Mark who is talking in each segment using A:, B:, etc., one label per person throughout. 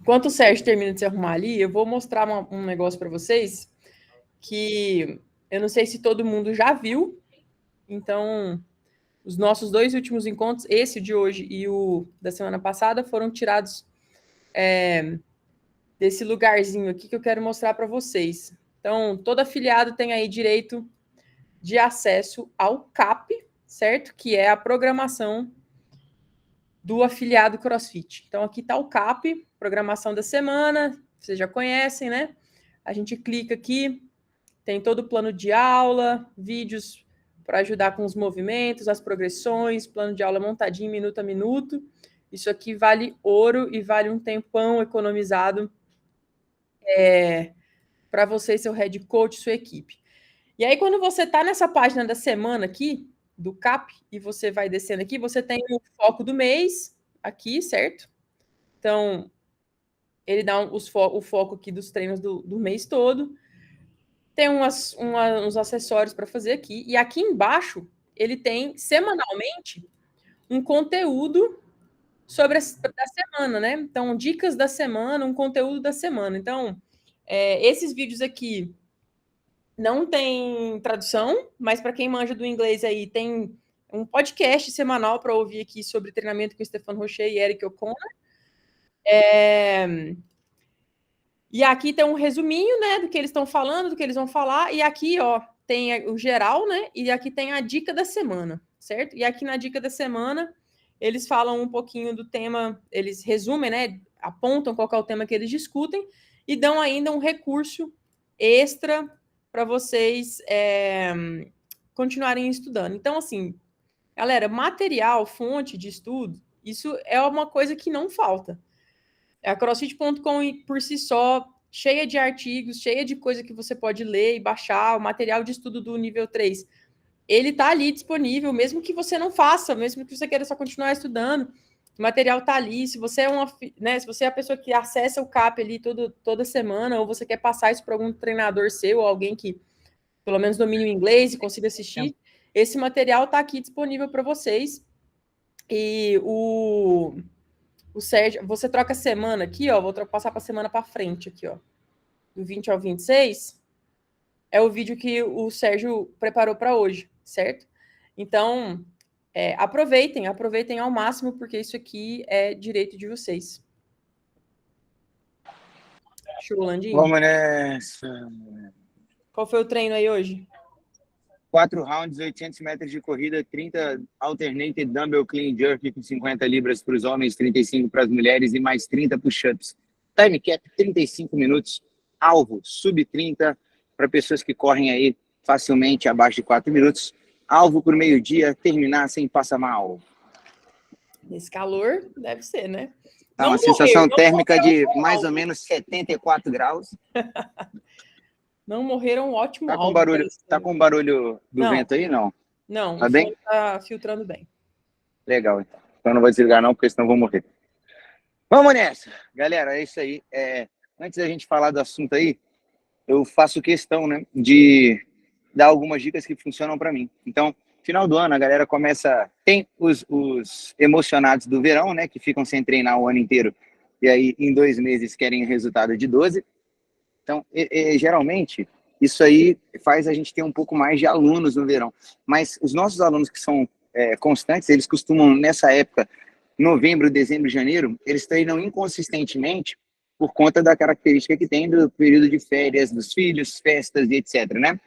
A: Enquanto o Sérgio termina de se arrumar ali, eu vou mostrar um negócio para vocês que eu não sei se todo mundo já viu. Então, os nossos 2 últimos encontros, esse de hoje e o da semana passada, foram tirados desse lugarzinho aqui que eu quero mostrar para vocês. Então, todo afiliado tem aí direito de acesso ao CAP, certo? Que é a programação do afiliado CrossFit. Então, aqui está o CAP, programação da semana, vocês já conhecem, né? A gente clica aqui, tem todo o plano de aula, vídeos para ajudar com os movimentos, as progressões, plano de aula montadinho minuto a minuto. Isso aqui vale ouro e vale um tempão economizado para você, seu head coach, sua equipe. E aí, quando você está nessa página da semana aqui, do CAP, e você vai descendo aqui, você tem o foco do mês aqui, certo? Então, ele dá o foco aqui dos treinos do mês todo. Tem uns acessórios para fazer aqui. E aqui embaixo, ele tem, semanalmente, um conteúdo sobre da semana, né? Então, dicas da semana, um conteúdo da semana. Então, esses vídeos aqui não tem tradução, mas para quem manja do inglês aí, tem um podcast semanal para ouvir aqui sobre treinamento com Stefan Rocher e Eric O'Connor. E aqui tem um resuminho, né, do que eles estão falando, do que eles vão falar. E aqui, ó, tem o geral, né? E aqui tem a dica da semana, certo? E aqui na dica da semana, eles falam um pouquinho do tema, eles resumem, né? Apontam qual é o tema que eles discutem e dão ainda um recurso extra para vocês continuarem estudando. Então, assim, galera, material, fonte de estudo, isso é uma coisa que não falta. A CrossFit.com, por si só, cheia de artigos, cheia de coisa que você pode ler e baixar, o material de estudo do nível 3. Ele está ali disponível, mesmo que você não faça, mesmo que você queira só continuar estudando, o material está ali. Se você se você é a pessoa que acessa o CAP ali toda semana, ou você quer passar isso para algum treinador seu, ou alguém que pelo menos domine o inglês e consiga assistir, esse material está aqui disponível para vocês. E o Sérgio, você troca a semana aqui, ó, vou passar para a semana para frente aqui, ó, do 20 ao 26, é o vídeo que o Sérgio preparou para hoje, certo? Então, aproveitem ao máximo, porque isso aqui é direito de vocês. Show, Landinho?
B: Vamos nessa.
A: Qual foi o treino aí hoje?
B: 4 rounds, 800 metros de corrida, 30 alternated dumbbell clean jerk com 50 libras para os homens, 35 para as mulheres e mais 30 push-ups. Time cap 35 minutos, alvo sub 30 para pessoas que correm aí facilmente abaixo de 4 minutos. Alvo por meio-dia, terminar sem passar mal.
A: Nesse calor, deve ser, né?
B: Tá uma sensação térmica de mais ou menos 74 graus.
A: Não morreram, ótimo.
B: Tá com barulho do vento aí, não?
A: Não,
B: tá bem?
A: Tá filtrando bem.
B: Legal, então. Então não vou desligar não, porque senão vou morrer. Vamos nessa! Galera, é isso aí. Antes da gente falar do assunto aí, eu faço questão, né, de dar algumas dicas que funcionam para mim. Então, final do ano, a galera começa... Tem os emocionados do verão, né, que ficam sem treinar o ano inteiro, e aí em 2 meses querem resultado de 12. Então, geralmente, isso aí faz a gente ter um pouco mais de alunos no verão. Mas os nossos alunos que são constantes, eles costumam, nessa época, novembro, dezembro, janeiro, eles treinam inconsistentemente por conta da característica que tem do período de férias dos filhos, festas e etc, né?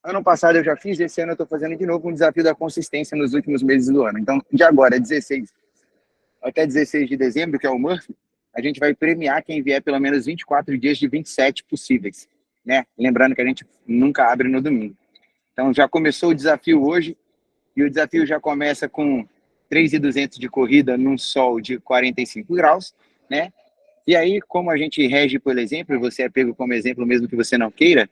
B: Ano passado eu já fiz, esse ano eu estou fazendo de novo um desafio da consistência nos últimos meses do ano. Então, de agora, 16 até 16 de dezembro, que é o Murphy, a gente vai premiar quem vier pelo menos 24 dias de 27 possíveis, né? Lembrando que a gente nunca abre no domingo. Então, já começou o desafio hoje, e o desafio já começa com 3.200 de corrida num sol de 45 graus, né? E aí, como a gente rege pelo exemplo, e você é pego como exemplo mesmo que você não queira,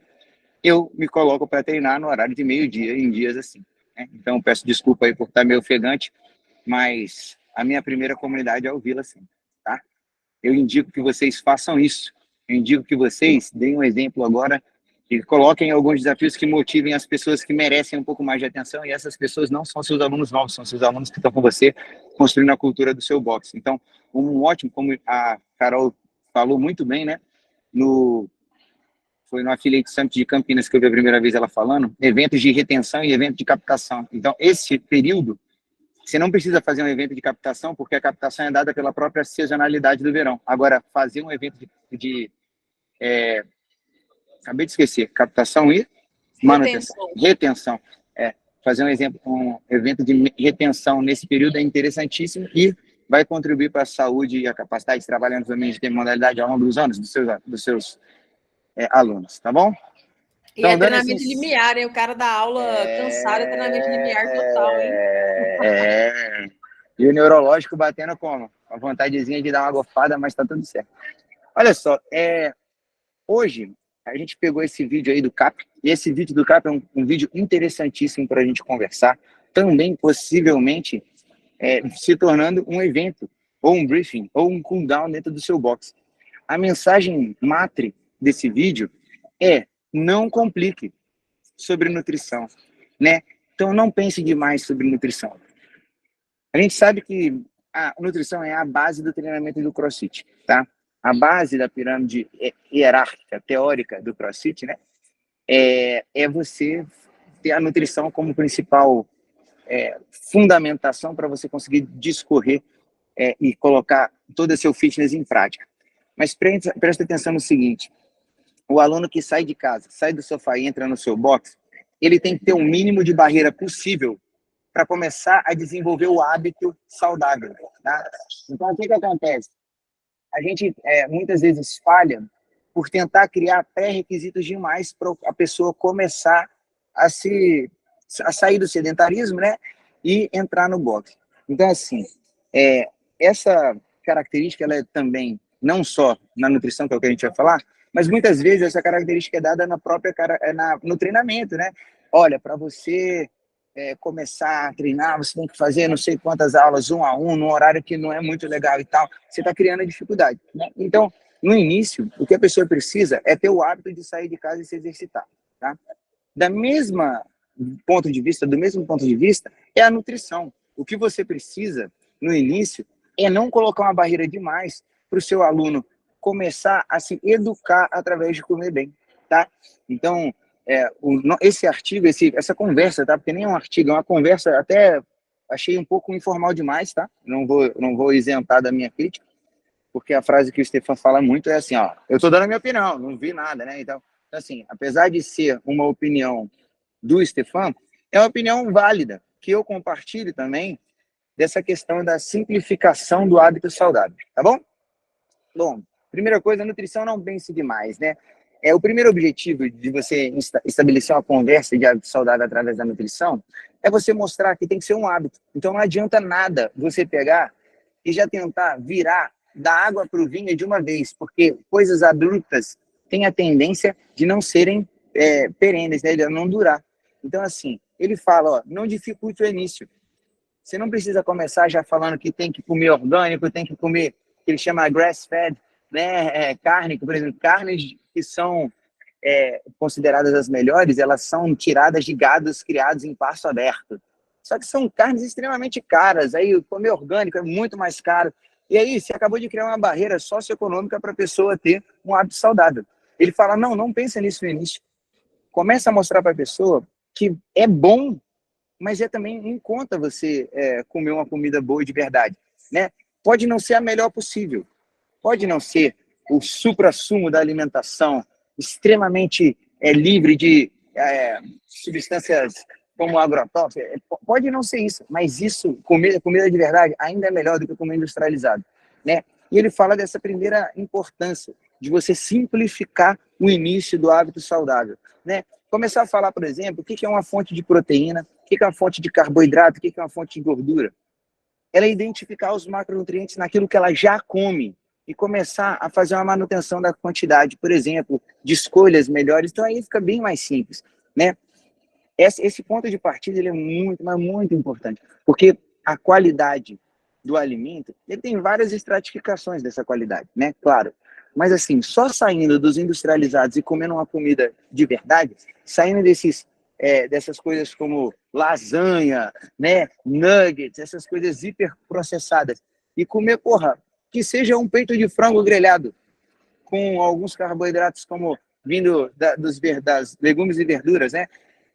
B: eu me coloco para treinar no horário de meio-dia, em dias assim, né? Então, peço desculpa aí por estar meio ofegante, mas a minha primeira comunidade é o Vila, sim, tá? Eu indico que vocês façam isso. Eu indico que vocês deem um exemplo agora e coloquem alguns desafios que motivem as pessoas que merecem um pouco mais de atenção, e essas pessoas não são seus alunos novos, são seus alunos que estão com você construindo a cultura do seu boxe. Então, um ótimo, como a Carol falou muito bem, né? Foi no Affiliate Summit de Campinas que eu vi a primeira vez ela falando, eventos de retenção e eventos de captação. Então, esse período, você não precisa fazer um evento de captação, porque a captação é dada pela própria sazonalidade do verão. Agora, fazer um evento acabei de esquecer, captação e manutenção. Retenção. Fazer um evento de retenção nesse período é interessantíssimo e vai contribuir para a saúde e a capacidade de trabalhar nos ambientes de modalidade ao longo dos anos dos seus alunos, tá bom?
A: E então, treinamento limiar, hein? O cara da aula cansado, treinamento limiar total, hein?
B: E o neurológico batendo como? A vontadezinha de dar uma gofada, mas tá tudo certo. Olha só, hoje a gente pegou esse vídeo aí do CAP, e esse vídeo do CAP é um vídeo interessantíssimo para a gente conversar, também possivelmente se tornando um evento, ou um briefing, ou um cooldown dentro do seu box. A mensagem matre desse vídeo é: não complique sobre nutrição, né? Então não pense demais sobre nutrição. A gente sabe que a nutrição é a base do treinamento do CrossFit, tá? A base da pirâmide hierárquica, teórica do CrossFit, né? É você ter a nutrição como principal fundamentação para você conseguir discorrer e colocar todo o seu fitness em prática. Mas presta atenção no seguinte: o aluno que sai de casa, sai do sofá e entra no seu box, ele tem que ter o mínimo de barreira possível para começar a desenvolver o hábito saudável, tá? Então, o que acontece? A gente muitas vezes falha por tentar criar pré-requisitos demais para a pessoa começar a sair do sedentarismo, né? E entrar no boxe. Então, assim, essa característica, ela é também, não só na nutrição, que é o que a gente vai falar, mas muitas vezes essa característica é dada no treinamento, né? Olha, para você começar a treinar, você tem que fazer não sei quantas aulas, 1 a 1, num horário que não é muito legal e tal, você está criando dificuldade, né? Então, no início, o que a pessoa precisa é ter o hábito de sair de casa e se exercitar, tá? Do mesmo ponto de vista, é a nutrição. O que você precisa, no início, é não colocar uma barreira demais para o seu aluno começar a se educar através de comer bem, tá? Então, esse artigo, essa conversa, tá? Porque nem é um artigo, é uma conversa, até achei um pouco informal demais, tá? Não vou isentar da minha crítica, porque a frase que o Stefan fala muito é assim, ó, eu tô dando a minha opinião, não vi nada, né? Então, assim, apesar de ser uma opinião do Stefan, é uma opinião válida, que eu compartilho também, dessa questão da simplificação do hábito saudável, tá bom? Bom, primeira coisa, a nutrição não pense demais, né? O primeiro objetivo de você estabelecer uma conversa de hábito saudável através da nutrição é você mostrar que tem que ser um hábito. Então não adianta nada você pegar e já tentar virar da água para o vinho de uma vez, porque coisas adultas têm a tendência de não serem perenes, né? De não durar. Então, assim, ele fala, ó, não dificulte o início. Você não precisa começar já falando que tem que comer orgânico, tem que comer, que ele chama grass-fed, né? Carne, por exemplo, carnes que são consideradas as melhores, elas são tiradas de gados criados em pasto aberto. Só que são carnes extremamente caras, aí comer orgânico é muito mais caro. E aí você acabou de criar uma barreira socioeconômica para a pessoa ter um hábito saudável. Ele fala, não pensa nisso no início. Começa a mostrar para a pessoa que é bom, mas é também em conta você comer uma comida boa de verdade, né? Pode não ser a melhor possível, pode não ser o suprassumo da alimentação, extremamente livre de substâncias como agrotóxicos, pode não ser isso, mas isso, comida de verdade, ainda é melhor do que comida industrializada, né? E ele fala dessa primeira importância de você simplificar o início do hábito saudável, né? Começar a falar, por exemplo, o que é uma fonte de proteína, o que é uma fonte de carboidrato, o que é uma fonte de gordura. Ela é identificar os macronutrientes naquilo que ela já come e começar a fazer uma manutenção da quantidade, por exemplo, de escolhas melhores. Então aí fica bem mais simples, né? Esse ponto de partida ele é muito, mas muito importante, porque a qualidade do alimento, ele tem várias estratificações dessa qualidade, né? Claro. Mas assim, só saindo dos industrializados e comendo uma comida de verdade, saindo desses dessas coisas como lasanha, né, nuggets, essas coisas hiperprocessadas, e comer, porra, que seja um peito de frango grelhado, com alguns carboidratos como vindo das legumes e verduras, né?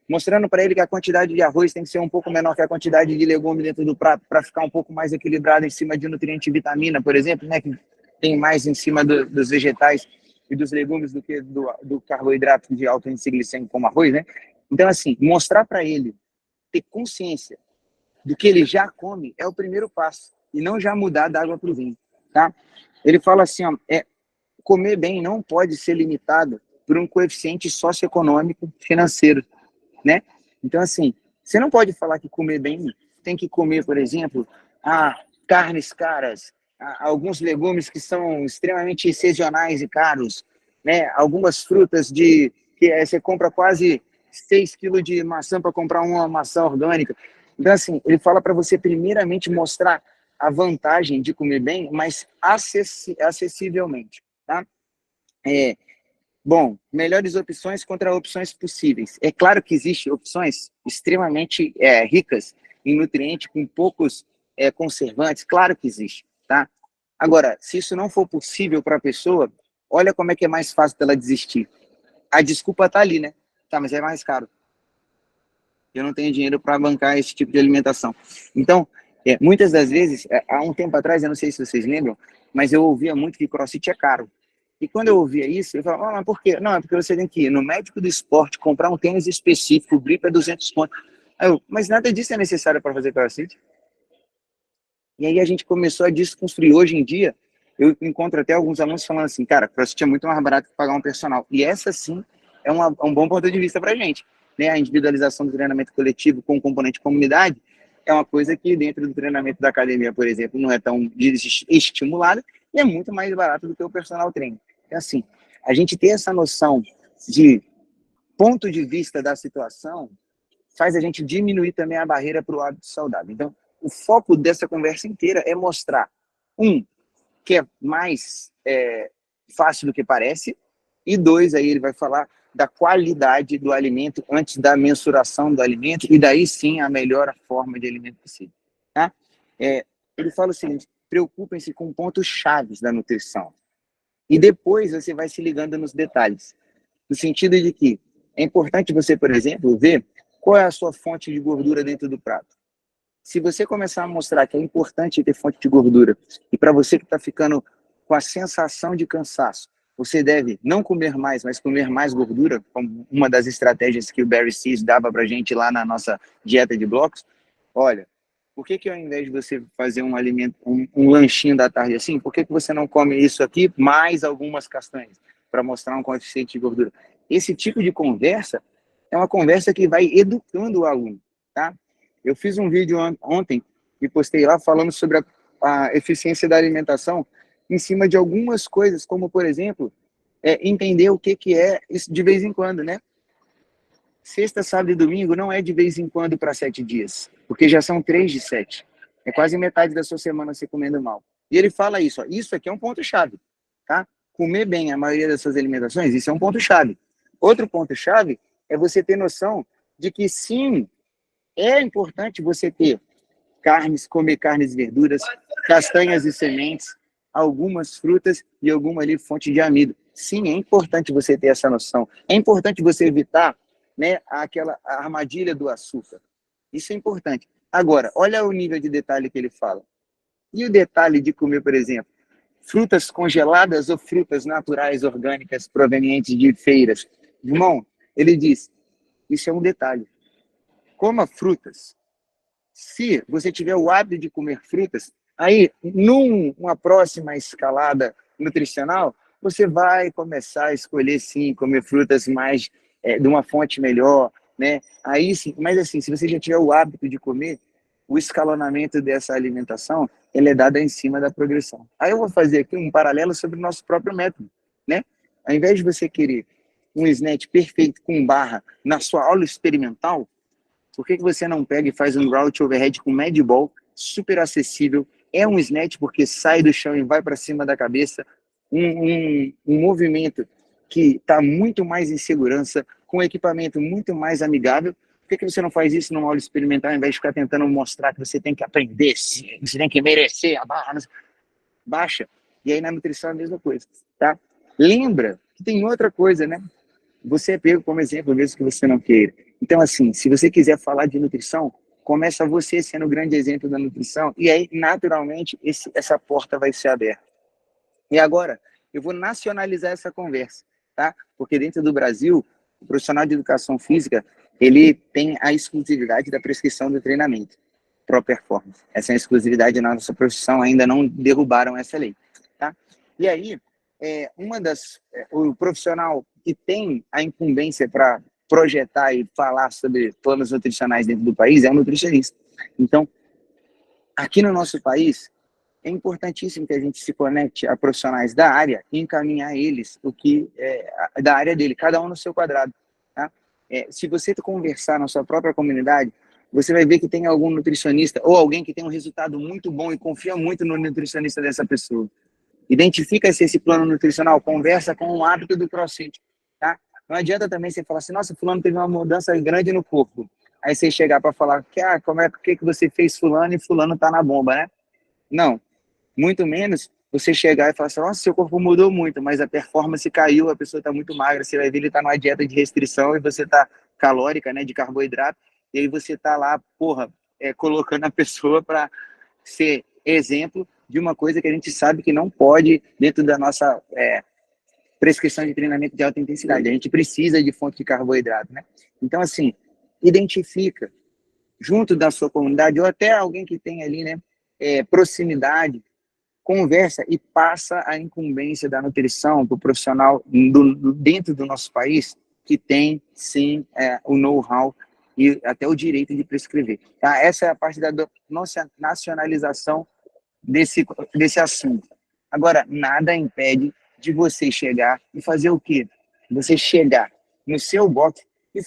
B: Mostrando para ele que a quantidade de arroz tem que ser um pouco menor que a quantidade de legume dentro do prato, para ficar um pouco mais equilibrado em cima de nutriente e vitamina, por exemplo, né? Que tem mais em cima dos vegetais e dos legumes do que do carboidrato de alto índice glicêmico, como arroz, né? Então, assim, mostrar para ele, ter consciência do que ele já come é o primeiro passo, e não já mudar da água para o vinho, tá? Ele fala assim, ó, comer bem não pode ser limitado por um coeficiente socioeconômico financeiro, né? Então, assim, você não pode falar que comer bem tem que comer, por exemplo, carnes caras, alguns legumes que são extremamente sazonais e caros, né? Algumas frutas que você compra quase 6 quilos de maçã para comprar uma maçã orgânica. Então, assim, ele fala para você primeiramente mostrar a vantagem de comer bem, mas acessivelmente, tá? Bom, melhores opções contra opções possíveis. É claro que existem opções extremamente ricas em nutrientes, com poucos conservantes, claro que existe, tá? Agora, se isso não for possível para a pessoa, olha como é que é mais fácil dela desistir. A desculpa tá ali, né? Tá, mas é mais caro. Eu não tenho dinheiro para bancar esse tipo de alimentação. Então, muitas das vezes, há um tempo atrás, eu não sei se vocês lembram, mas eu ouvia muito que CrossFit é caro. E quando eu ouvia isso, eu falava, mas por quê? Não, é porque você tem que ir no médico do esporte, comprar um tênis específico, o grip é 200 conto. Mas nada disso é necessário para fazer CrossFit. E aí a gente começou a desconstruir. Hoje em dia, eu encontro até alguns alunos falando assim, cara, CrossFit é muito mais barato que pagar um personal. E essa, sim, é um bom ponto de vista para a gente. Né? A individualização do treinamento coletivo com o componente comunidade é uma coisa que dentro do treinamento da academia, por exemplo, não é tão estimulada e é muito mais barato do que o personal treino. Então, assim, a gente ter essa noção de ponto de vista da situação faz a gente diminuir também a barreira para o hábito saudável. Então, o foco dessa conversa inteira é mostrar, que é mais fácil do que parece, e 2, aí ele vai falar da qualidade do alimento antes da mensuração do alimento, e daí sim a melhor forma de alimento possível. Tá? Ele fala o seguinte, preocupem-se com pontos chaves da nutrição, e depois você vai se ligando nos detalhes, no sentido de que é importante você, por exemplo, ver qual é a sua fonte de gordura dentro do prato. Se você começar a mostrar que é importante ter fonte de gordura, e para você que está ficando com a sensação de cansaço, você deve não comer mais, mas comer mais gordura, como uma das estratégias que o Barry Sees dava para a gente lá na nossa dieta de blocos. Olha, por que ao invés de você fazer um alimento, um lanchinho da tarde assim, por que você não come isso aqui, mais algumas castanhas, para mostrar um coeficiente de gordura? Esse tipo de conversa é uma conversa que vai educando o aluno, tá? Eu fiz um vídeo ontem e postei lá falando sobre a eficiência da alimentação em cima de algumas coisas, como, por exemplo, entender o que é isso de vez em quando, né? Sexta, sábado e domingo não é de vez em quando para 7 dias, porque já são 3 de 7. É quase metade da sua semana você comendo mal. E ele fala isso, ó, isso aqui é um ponto-chave, tá? Comer bem a maioria das suas alimentações, isso é um ponto-chave. Outro ponto-chave é você ter noção de que, sim, é importante você ter comer carnes e verduras, castanhas e sementes, algumas frutas e alguma ali fonte de amido. Sim, é importante você ter essa noção. É importante você evitar, né, a armadilha do açúcar. Isso é importante. Agora, olha o nível de detalhe que ele fala. E o detalhe de comer, por exemplo, frutas congeladas ou frutas naturais, orgânicas, provenientes de feiras. Irmão, ele diz, isso é um detalhe. Coma frutas. Se você tiver o hábito de comer frutas, aí, numa próxima escalada nutricional, você vai começar a escolher, sim, comer frutas mais de uma fonte melhor, né? Aí, sim, mas assim, se você já tiver o hábito de comer, o escalonamento dessa alimentação, ele é dado em cima da progressão. Aí eu vou fazer aqui um paralelo sobre o nosso próprio método, né? Ao invés de você querer um snatch perfeito com barra na sua aula experimental, por que você não pega e faz um route overhead com Mad Ball, super acessível, é um snatch porque sai do chão e vai para cima da cabeça, um movimento que está muito mais em segurança, com um equipamento muito mais amigável. Por que você não faz isso numa aula experimental, ao invés de ficar tentando mostrar que você tem que aprender, você tem que merecer a barra? Baixa. E aí na nutrição é a mesma coisa, tá? Lembra que tem outra coisa, né? Você é pego como exemplo, mesmo que você não queira. Então, assim, se você quiser falar de nutrição, começa você sendo o grande exemplo da nutrição, e aí, naturalmente, essa porta vai ser aberta. E agora, eu vou nacionalizar essa conversa, tá? Porque dentro do Brasil, o profissional de educação física, ele tem a exclusividade da prescrição do treinamento pro performance. Essa é a exclusividade na nossa profissão, ainda não derrubaram essa lei, tá? E aí, o profissional que tem a incumbência para projetar e falar sobre planos nutricionais dentro do país é o nutricionista. Então, aqui no nosso país, é importantíssimo que a gente se conecte a profissionais da área e encaminhar eles o que é da área dele, cada um no seu quadrado. Tá? Se você conversar na sua própria comunidade, você vai ver que tem algum nutricionista ou alguém que tem um resultado muito bom e confia muito no nutricionista dessa pessoa. Identifica se esse plano nutricional conversa com o hábito do CrossFit. Tá? Não adianta também você falar assim, nossa, fulano teve uma mudança grande no corpo. Aí você chegar para falar que, o que você fez fulano e fulano tá na bomba, né? Não. Muito menos você chegar e falar assim, nossa, seu corpo mudou muito, mas a performance caiu, a pessoa está muito magra, você vai ver, ele está numa dieta de restrição e você está calórica, né, de carboidrato, e aí você está lá, colocando a pessoa para ser exemplo de uma coisa que a gente sabe que não pode dentro da nossa prescrição de treinamento de alta intensidade. A gente precisa de fonte de carboidrato, né? Então, assim, identifica junto da sua comunidade ou até alguém que tem ali, né, proximidade, conversa e passa a incumbência da nutrição para o profissional dentro do nosso país que tem, sim, o know-how e até o direito de prescrever. Tá? Essa é a parte da nossa nacionalização desse assunto. Agora, nada impede de você chegar e fazer o quê? Você chegar no seu box e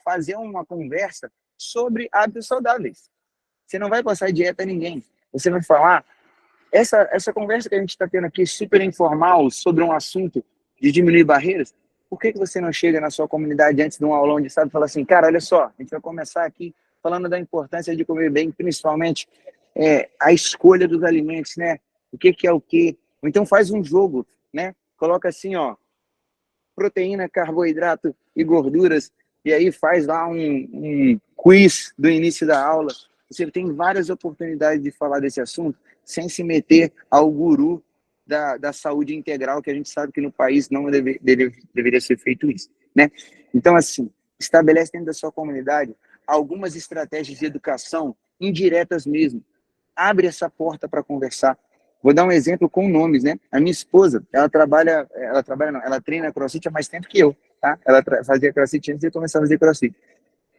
B: fazer uma conversa sobre hábitos saudáveis. Você não vai passar dieta a ninguém. Você vai falar essa conversa que a gente está tendo aqui, super informal, sobre um assunto de diminuir barreiras, por que você não chega na sua comunidade antes de um aulão de sábado e fala assim, cara, olha só, a gente vai começar aqui falando da importância de comer bem, principalmente a escolha dos alimentos, né? O que é o quê? Ou então faz um jogo, né? Coloca assim, ó, proteína, carboidrato e gorduras, e aí faz lá um quiz do início da aula. Você tem várias oportunidades de falar desse assunto sem se meter ao guru da saúde integral, que a gente sabe que no país não deveria ser feito isso, né? Então, assim, estabelece dentro da sua comunidade algumas estratégias de educação indiretas mesmo. Abre essa porta para conversar. Vou dar um exemplo com nomes, né? A minha esposa, ela treina CrossFit há mais tempo que eu, tá? Ela fazia CrossFit antes de começar a fazer CrossFit.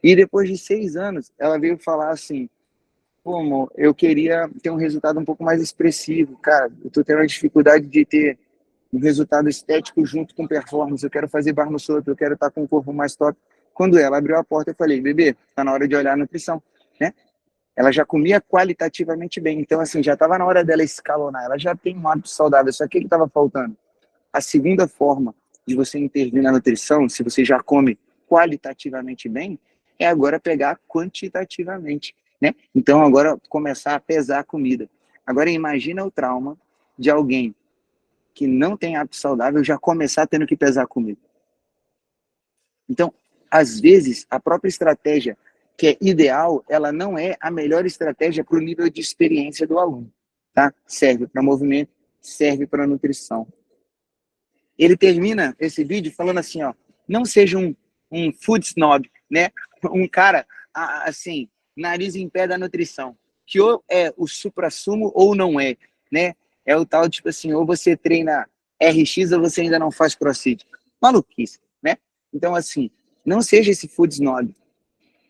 B: E depois de 6 anos, ela veio falar assim, pô, amor, eu queria ter um resultado um pouco mais expressivo, cara, eu tô tendo uma dificuldade de ter um resultado estético junto com performance, eu quero fazer bar no solto, eu quero estar com o corpo mais top. Quando ela abriu a porta, eu falei, bebê, tá na hora de olhar a nutrição, né? Ela já comia qualitativamente bem, então assim, já estava na hora dela escalonar, ela já tem um hábito saudável, só que o que estava faltando? A segunda forma de você intervir na nutrição, se você já come qualitativamente bem, é agora pegar quantitativamente, né? Então agora começar a pesar a comida. Agora imagina o trauma de alguém que não tem hábito saudável já começar tendo que pesar a comida. Então, às vezes, a própria estratégia que é ideal, ela não é a melhor estratégia para o nível de experiência do aluno, tá? Serve para movimento, serve para nutrição. Ele termina esse vídeo falando assim, ó, não seja um food snob, né? Um cara, assim, nariz em pé da nutrição, que ou é o suprassumo ou não é, né? É o tal, tipo assim, ou você treina RX ou você ainda não faz CrossFit. Maluquice, né? Então, assim, não seja esse food snob.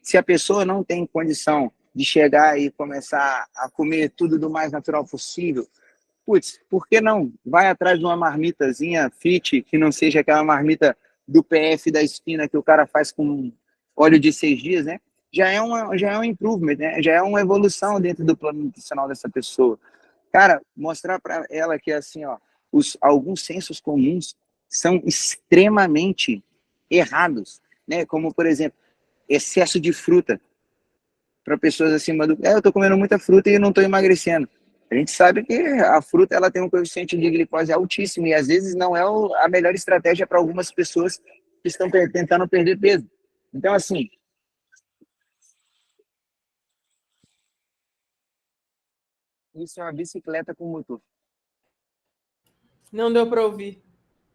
B: Se a pessoa não tem condição de chegar e começar a comer tudo do mais natural possível, putz, por que não? Vai atrás de uma marmitazinha fit, que não seja aquela marmita do PF da esquina que o cara faz com óleo de 6 dias, né? Já é um improvement, né? Já é uma evolução dentro do plano nutricional dessa pessoa. Cara, mostrar para ela que, assim, ó, alguns sensos comuns são extremamente errados. né? Como, por exemplo, excesso de fruta para pessoas acima do... eu estou comendo muita fruta e não estou emagrecendo. A gente sabe que a fruta ela tem um coeficiente de glicose altíssimo e às vezes não é a melhor estratégia para algumas pessoas que estão tentando perder peso. Então, assim, isso é uma bicicleta com motor.
A: Não deu para ouvir.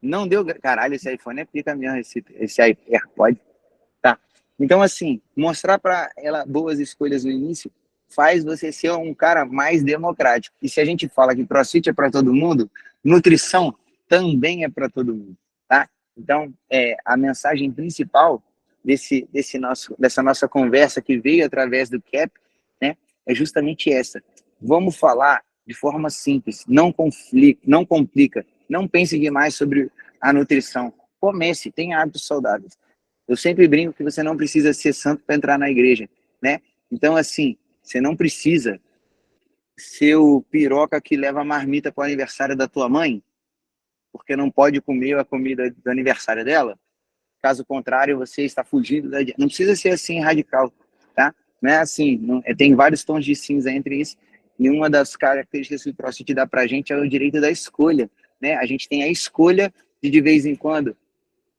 B: Não deu... Caralho, esse iPhone é pica mesmo, esse AirPod. Tá. Então, assim, mostrar para ela boas escolhas no início faz você ser um cara mais democrático. E se a gente fala que CrossFit é para todo mundo, nutrição também é para todo mundo, tá? Então, a mensagem principal dessa nossa conversa que veio através do CAP, né, é justamente essa. Vamos falar de forma simples, não complica, não pense demais sobre a nutrição. Comece, tenha hábitos saudáveis. Eu sempre brinco que você não precisa ser santo para entrar na igreja, né? Então, assim, você não precisa ser o piroca que leva a marmita para o aniversário da tua mãe, porque não pode comer a comida do aniversário dela. Caso contrário, você está fugindo da... Não precisa ser assim radical, tá? Não é assim, não... tem vários tons de cinza entre isso, e uma das características que o CrossFit dá para a gente é o direito da escolha, né? A gente tem a escolha de vez em quando,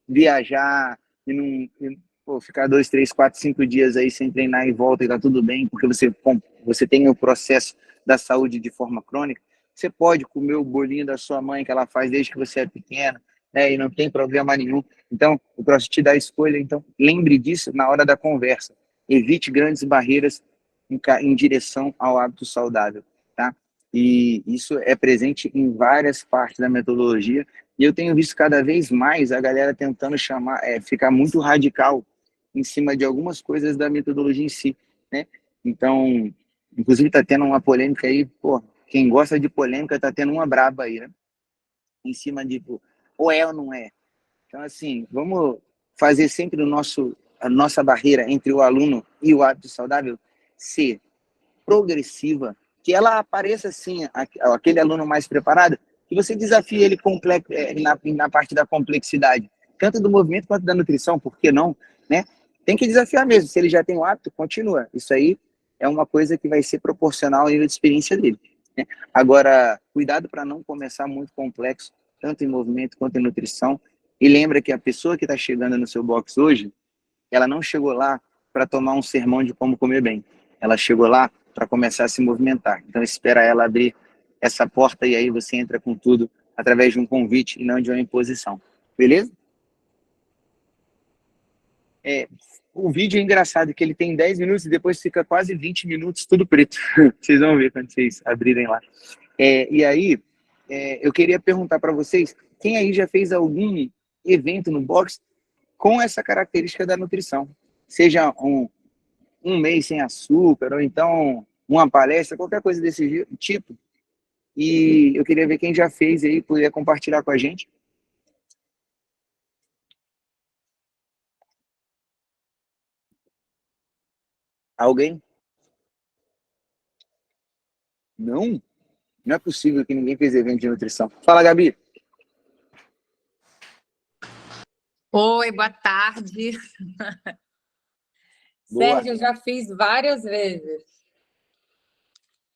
B: viajar e não ficar 2, 3, 4, 5 dias aí sem treinar e volta e tá tudo bem, porque você tem o processo da saúde de forma crônica. Você pode comer o bolinho da sua mãe que ela faz desde que você é pequeno, né, e não tem problema nenhum. Então, o CrossFit dá escolha, então lembre disso na hora da conversa. Evite grandes barreiras em direção ao hábito saudável, tá? E isso é presente em várias partes da metodologia, e eu tenho visto cada vez mais a galera tentando ficar muito radical em cima de algumas coisas da metodologia em si, né? Então, inclusive está tendo uma polêmica aí, pô, quem gosta de polêmica está tendo uma braba aí, né? Em cima de, pô, ou é ou não é. Então, assim, vamos fazer sempre a nossa barreira entre o aluno e o hábito saudável ser progressiva, que ela apareça assim, aquele aluno mais preparado, que você desafie ele na parte da complexidade, tanto do movimento quanto da nutrição, por que não, né? Tem que desafiar mesmo, se ele já tem o hábito, continua. Isso aí é uma coisa que vai ser proporcional ao nível de experiência dele, né? Agora, cuidado para não começar muito complexo, tanto em movimento quanto em nutrição, e lembra que a pessoa que está chegando no seu box hoje, ela não chegou lá para tomar um sermão de como comer bem. Ela chegou lá para começar a se movimentar. Então, espera ela abrir essa porta e aí você entra com tudo através de um convite e não de uma imposição. Beleza? O vídeo é engraçado, que ele tem 10 minutos e depois fica quase 20 minutos tudo preto. Vocês vão ver quando vocês abrirem lá. E aí, eu queria perguntar para vocês, quem aí já fez algum evento no box com essa característica da nutrição? Seja um mês sem açúcar, ou então uma palestra, qualquer coisa desse tipo. E eu queria ver quem já fez aí, poderia compartilhar com a gente. Alguém? Não? Não é possível que ninguém fez evento de nutrição. Fala, Gabi.
C: Oi, boa tarde.
B: Boa.
C: Sérgio, eu já fiz várias vezes.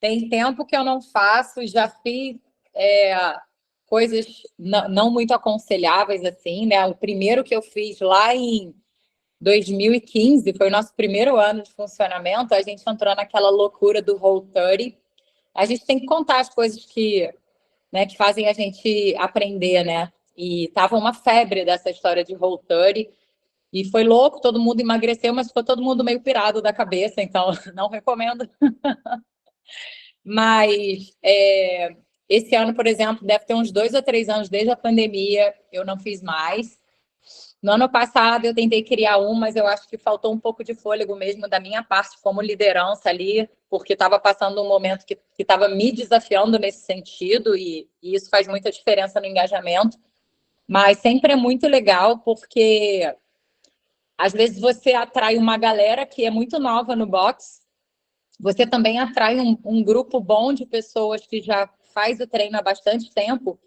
C: Tem tempo que eu não faço, já fiz coisas não muito aconselháveis, assim, né? O primeiro que eu fiz lá em 2015, foi o nosso primeiro ano de funcionamento, a gente entrou naquela loucura do Whole30. A gente tem que contar as coisas né, que fazem a gente aprender, né? E tava uma febre dessa história de Whole30. E foi louco, todo mundo emagreceu, mas ficou todo mundo meio pirado da cabeça, então não recomendo. Mas esse ano, por exemplo, deve ter uns 2 ou 3 anos desde a pandemia, eu não fiz mais. No ano passado eu tentei criar mas eu acho que faltou um pouco de fôlego mesmo da minha parte como liderança ali, porque estava passando um momento que estava me desafiando nesse sentido, e isso faz muita diferença no engajamento. Mas sempre é muito legal, porque às vezes você atrai uma galera que é muito nova no box, você também atrai um grupo bom de pessoas que já faz o treino há bastante tempo.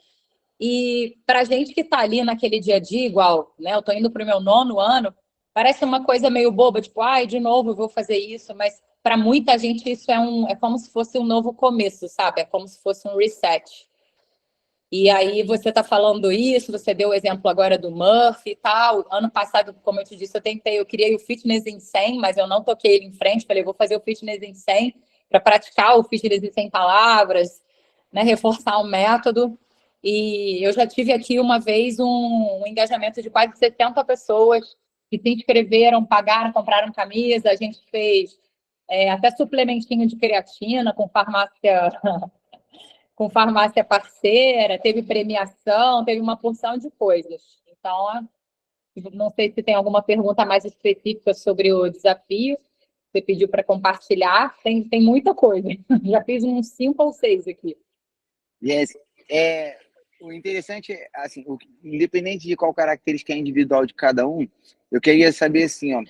C: E para a gente que está ali naquele dia a dia, igual, né? Eu estou indo para o meu 9º ano, Parece uma coisa meio boba, tipo, ai, de novo eu vou fazer isso, mas para muita gente isso é como se fosse um novo começo, sabe? É como se fosse um reset. E aí você está falando isso, você deu o exemplo agora do Murphy e tal. Ano passado, como eu te disse, eu criei o Fitness em 100, mas eu não toquei ele em frente. Falei, vou fazer o Fitness em 100 para praticar o Fitness em 100 palavras, né, reforçar o método. E eu já tive aqui uma vez um engajamento de quase 70 pessoas que se inscreveram, pagaram, compraram camisa. A gente fez até suplementinho de creatina com farmácia parceira, teve premiação, teve uma porção de coisas. Então, não sei se tem alguma pergunta mais específica sobre o desafio. Você pediu para compartilhar, tem muita coisa. Já fiz uns 5 ou 6 aqui.
B: Yes. O interessante é, assim, independente de qual característica é individual de cada um, eu queria saber, assim, ó,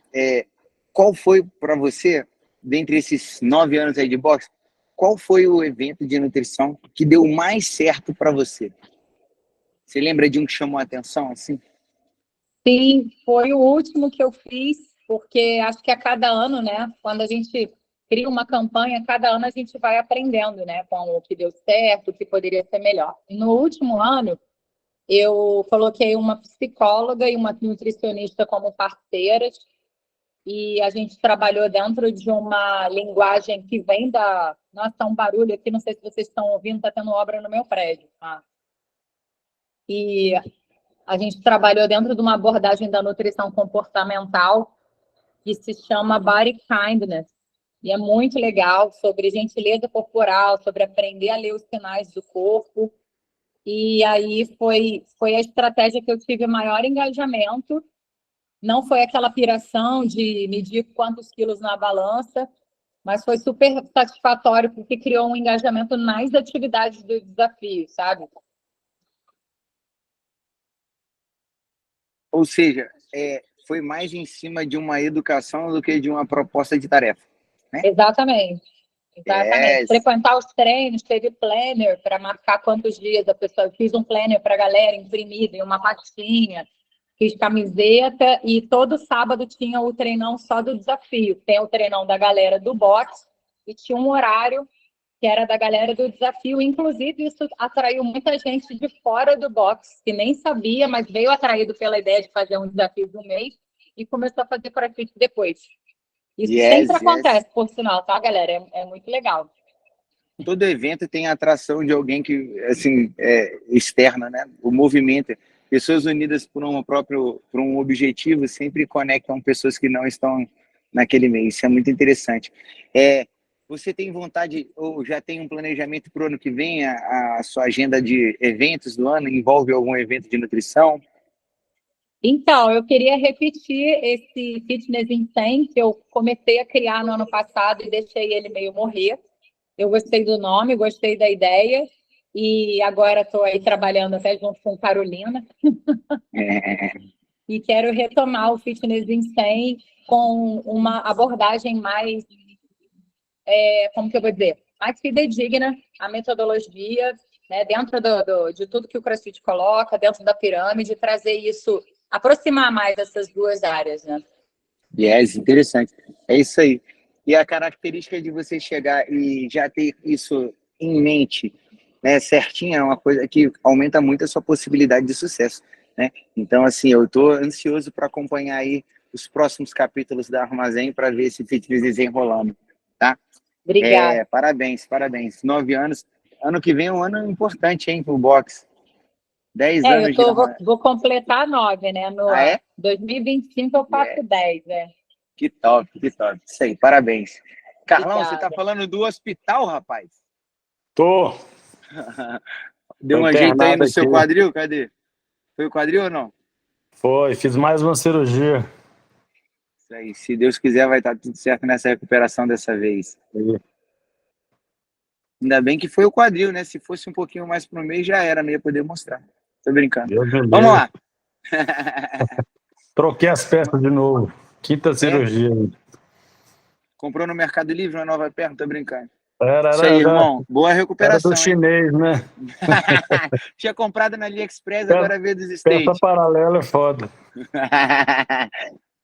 B: qual foi para você, dentre esses 9 anos aí de boxe, qual foi o evento de nutrição que deu mais certo para você? Você lembra de um que chamou a atenção, assim?
C: Sim, foi o último que eu fiz, porque acho que a cada ano, né, quando a gente cria uma campanha, cada ano a gente vai aprendendo, né, com o que deu certo, o que poderia ser melhor. E no último ano, eu coloquei uma psicóloga e uma nutricionista como parceiras, e a gente trabalhou dentro de uma linguagem que vem da... Nossa, um barulho aqui, não sei se vocês estão ouvindo, está tendo obra no meu prédio. Tá? E a gente trabalhou dentro de uma abordagem da nutrição comportamental que se chama Body Kindness. E é muito legal, sobre gentileza corporal, sobre aprender a ler os sinais do corpo. E aí foi a estratégia que eu tive maior engajamento. Não foi aquela piração de medir quantos quilos na balança, mas foi super satisfatório, porque criou um engajamento nas atividades do desafio, sabe?
B: Ou seja, foi mais em cima de uma educação do que de uma proposta de tarefa, né?
C: Exatamente.
B: Yes.
C: Frequentar os treinos, teve planner para marcar quantos dias a pessoa... Fiz um planner para a galera imprimido em uma pastinha, fiz camiseta e todo sábado tinha o treinão só do desafio. Tem o treinão da galera do boxe e tinha um horário que era da galera do desafio. Inclusive, isso atraiu muita gente de fora do boxe, que nem sabia, mas veio atraído pela ideia de fazer um desafio do mês e começou a fazer crossfit depois. Isso sempre acontece, por sinal, tá, galera? É muito legal.
B: Todo evento tem a atração de alguém que, assim, externa, né? O movimento. Pessoas unidas por um objetivo sempre conectam pessoas que não estão naquele meio. Isso é muito interessante. Você tem vontade, ou já tem um planejamento para o ano que vem? A sua agenda de eventos do ano envolve algum evento de nutrição?
C: Então, eu queria repetir esse Fitness in 100 que eu comecei a criar no ano passado e deixei ele meio morrer. Eu gostei do nome, gostei da ideia e agora estou aí trabalhando até junto com Carolina. E quero retomar o Fitness in 100 com uma abordagem mais, como que eu vou dizer, mais fidedigna à metodologia, né, dentro de tudo que o CrossFit coloca, dentro da pirâmide, trazer isso, aproximar mais essas duas áreas, né?
B: Yes, interessante. É isso aí. E a característica de você chegar e já ter isso em mente, né, certinho, é uma coisa que aumenta muito a sua possibilidade de sucesso, né? Então, assim, eu estou ansioso para acompanhar aí os próximos capítulos da Armazém para ver esse fitness desenrolando, tá?
C: Obrigada.
B: Parabéns. 9 anos. Ano que vem é um ano importante, hein, pro boxe. 10 anos
C: vou completar 9, né? No 2025 eu faço 10, né?
B: Que top. Isso aí, parabéns. Carlão,
C: Obrigada.
B: você tá falando do hospital, rapaz?
D: Tô.
B: Deu um ajeito aí no seu quadril? Cadê? Foi o quadril ou não?
D: Foi, fiz mais uma cirurgia.
B: Isso aí, se Deus quiser vai estar tudo certo nessa recuperação dessa vez.
D: Sim.
B: Ainda bem que foi o quadril, né? Se fosse um pouquinho mais pro meio, já era, não ia poder mostrar. Tô brincando. Vamos lá.
D: Troquei as peças de novo. Quinta cirurgia.
B: Comprou no Mercado Livre uma nova perna? Tô brincando.
D: Era,
B: isso aí, irmão. Boa recuperação.
D: Era do chinês, né?
B: Tinha comprado na AliExpress, agora veio dos States.
D: Peça paralela é foda.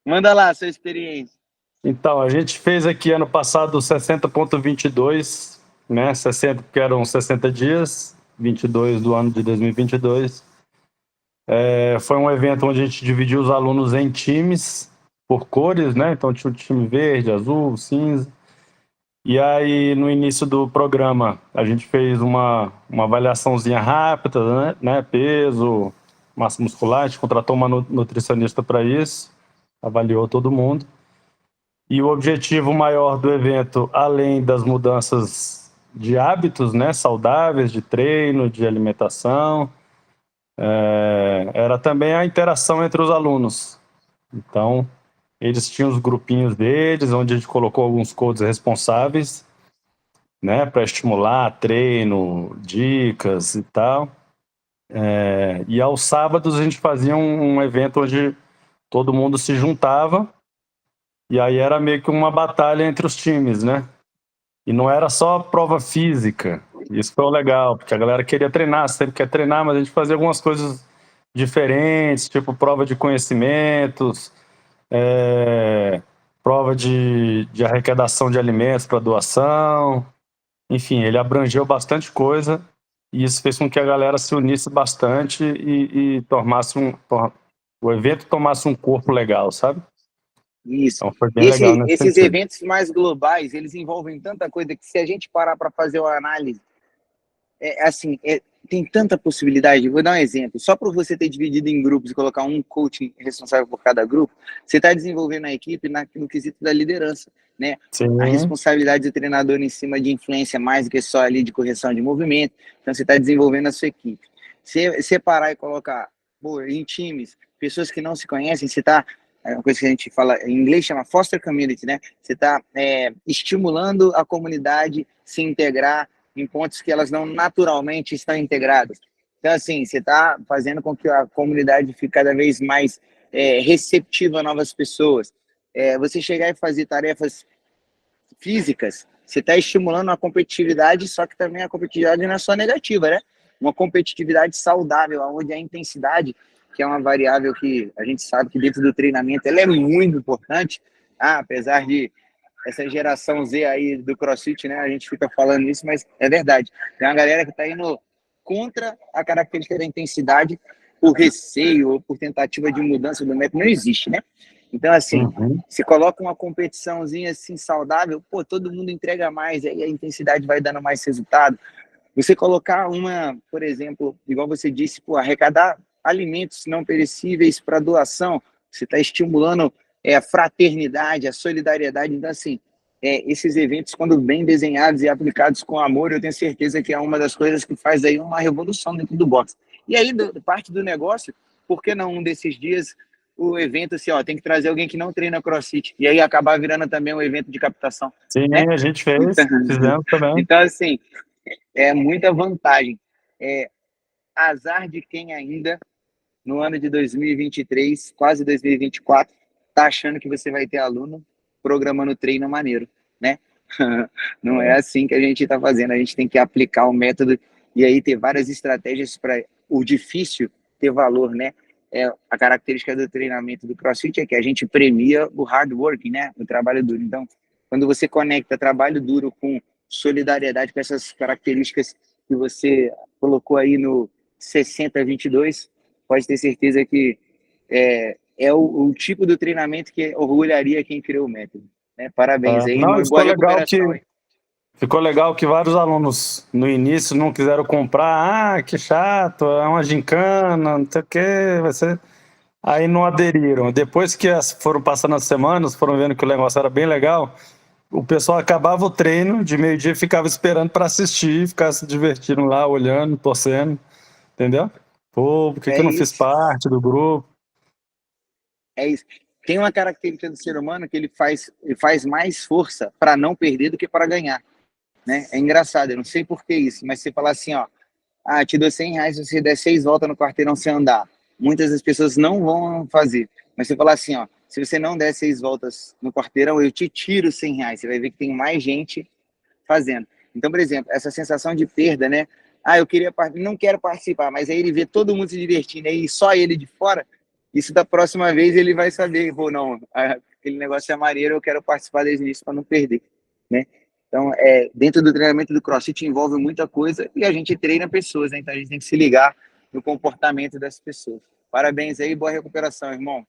B: Manda lá a sua experiência.
D: Então, a gente fez aqui ano passado 60.22, né? 60 porque eram 60 dias, 22 do ano de 2022. Foi um evento onde a gente dividiu os alunos em times por cores, né? Então tinha o time verde, azul, cinza. E aí, no início do programa, a gente fez uma avaliaçãozinha rápida, né? Peso, massa muscular, a gente contratou uma nutricionista para isso, avaliou todo mundo. E o objetivo maior do evento, além das mudanças de hábitos, né, saudáveis, de treino, de alimentação, era também a interação entre os alunos. Então, eles tinham os grupinhos deles, onde a gente colocou alguns coaches responsáveis, né, para estimular treino, dicas e tal. E aos sábados a gente fazia um evento onde todo mundo se juntava, e aí era meio que uma batalha entre os times, né? E não era só prova física. Isso foi o legal, porque a galera queria treinar, sempre quer treinar, mas a gente fazia algumas coisas diferentes, tipo prova de conhecimentos, prova de arrecadação de alimentos para doação. Enfim, ele abrangeu bastante coisa e isso fez com que a galera se unisse bastante e o evento tomasse um corpo legal, sabe?
B: Isso.
D: Então foi bem legal nesse
B: Esses
D: sentido.
B: eventos mais globais, eles envolvem tanta coisa que se a gente parar para fazer uma análise, tem tanta possibilidade. Vou dar um exemplo. Só por você ter dividido em grupos e colocar um coach responsável por cada grupo, você está desenvolvendo a equipe no quesito da liderança, né?
D: Sim.
B: A responsabilidade do treinador em cima de influência mais do que só ali de correção de movimento. Então, você está desenvolvendo a sua equipe. Se separar e colocar em times, pessoas que não se conhecem, você está... É uma coisa que a gente fala em inglês, chama foster community, né? Você está estimulando a comunidade se integrar em pontos que elas não naturalmente estão integradas. Então, assim, você está fazendo com que a comunidade fique cada vez mais receptiva a novas pessoas. Você chegar e fazer tarefas físicas, você está estimulando a competitividade, só que também a competitividade não é só negativa, né? Uma competitividade saudável, onde a intensidade, que é uma variável que a gente sabe que dentro do treinamento ela é muito importante, apesar de essa geração Z aí do CrossFit, né? A gente fica falando isso, mas é verdade. Tem uma galera que está indo contra a característica da intensidade por receio ou por tentativa de mudança do método. Não existe, né? Então, assim, se coloca uma competiçãozinha assim saudável, todo mundo entrega mais, aí a intensidade vai dando mais resultado. Você colocar por exemplo, igual você disse, arrecadar alimentos não perecíveis para doação, você está estimulando a fraternidade, a solidariedade. Então, assim, esses eventos, quando bem desenhados e aplicados com amor, eu tenho certeza que é uma das coisas que faz aí uma revolução dentro do boxe. E aí, parte do negócio, por que não um desses dias o evento, assim, tem que trazer alguém que não treina CrossFit, e aí acabar virando também um evento de captação.
D: Sim,
B: né?
D: A gente fez, fizemos também.
B: Então, assim, é muita vantagem. Azar de quem ainda, no ano de 2023, quase 2024, tá achando que você vai ter aluno programando treino maneiro, né? Não é assim que a gente está fazendo. A gente tem que aplicar o método e aí ter várias estratégias para o difícil ter valor, né? A característica do treinamento do CrossFit é que a gente premia o hard work, né? O trabalho duro. Então, quando você conecta trabalho duro com solidariedade, com essas características que você colocou aí no 60-22, pode ter certeza que é o tipo do treinamento que orgulharia quem criou o método. Né? Parabéns aí,
D: Não,
B: uma boa recuperação.
D: Ficou legal que vários alunos no início não quiseram comprar. Que chato, é uma gincana, não sei o que, vai ser... Aí não aderiram. Depois que foram passando as semanas, foram vendo que o negócio era bem legal, o pessoal acabava o treino, de meio-dia e ficava esperando para assistir, ficava se divertindo lá, olhando, torcendo, entendeu? Por que eu não fiz parte do grupo?
B: É isso. Tem uma característica do ser humano que ele faz mais força para não perder do que para ganhar. Né? É engraçado, eu não sei por que isso, mas você falar assim, te dou R$100 se você der 6 voltas no quarteirão sem andar. Muitas das pessoas não vão fazer. Mas você falar assim, se você não der 6 voltas no quarteirão, eu te tiro R$100. Você vai ver que tem mais gente fazendo. Então, por exemplo, essa sensação de perda, né? Eu queria não quero participar, mas aí ele vê todo mundo se divertindo aí, só ele de fora, Isso da próxima vez ele vai saber, pô, não, aquele negócio é maneiro, eu quero participar desde isso para não perder, né? Então, dentro do treinamento do CrossFit envolve muita coisa e a gente treina pessoas, né? Então a gente tem que se ligar no comportamento das pessoas. Parabéns aí, boa recuperação, irmão.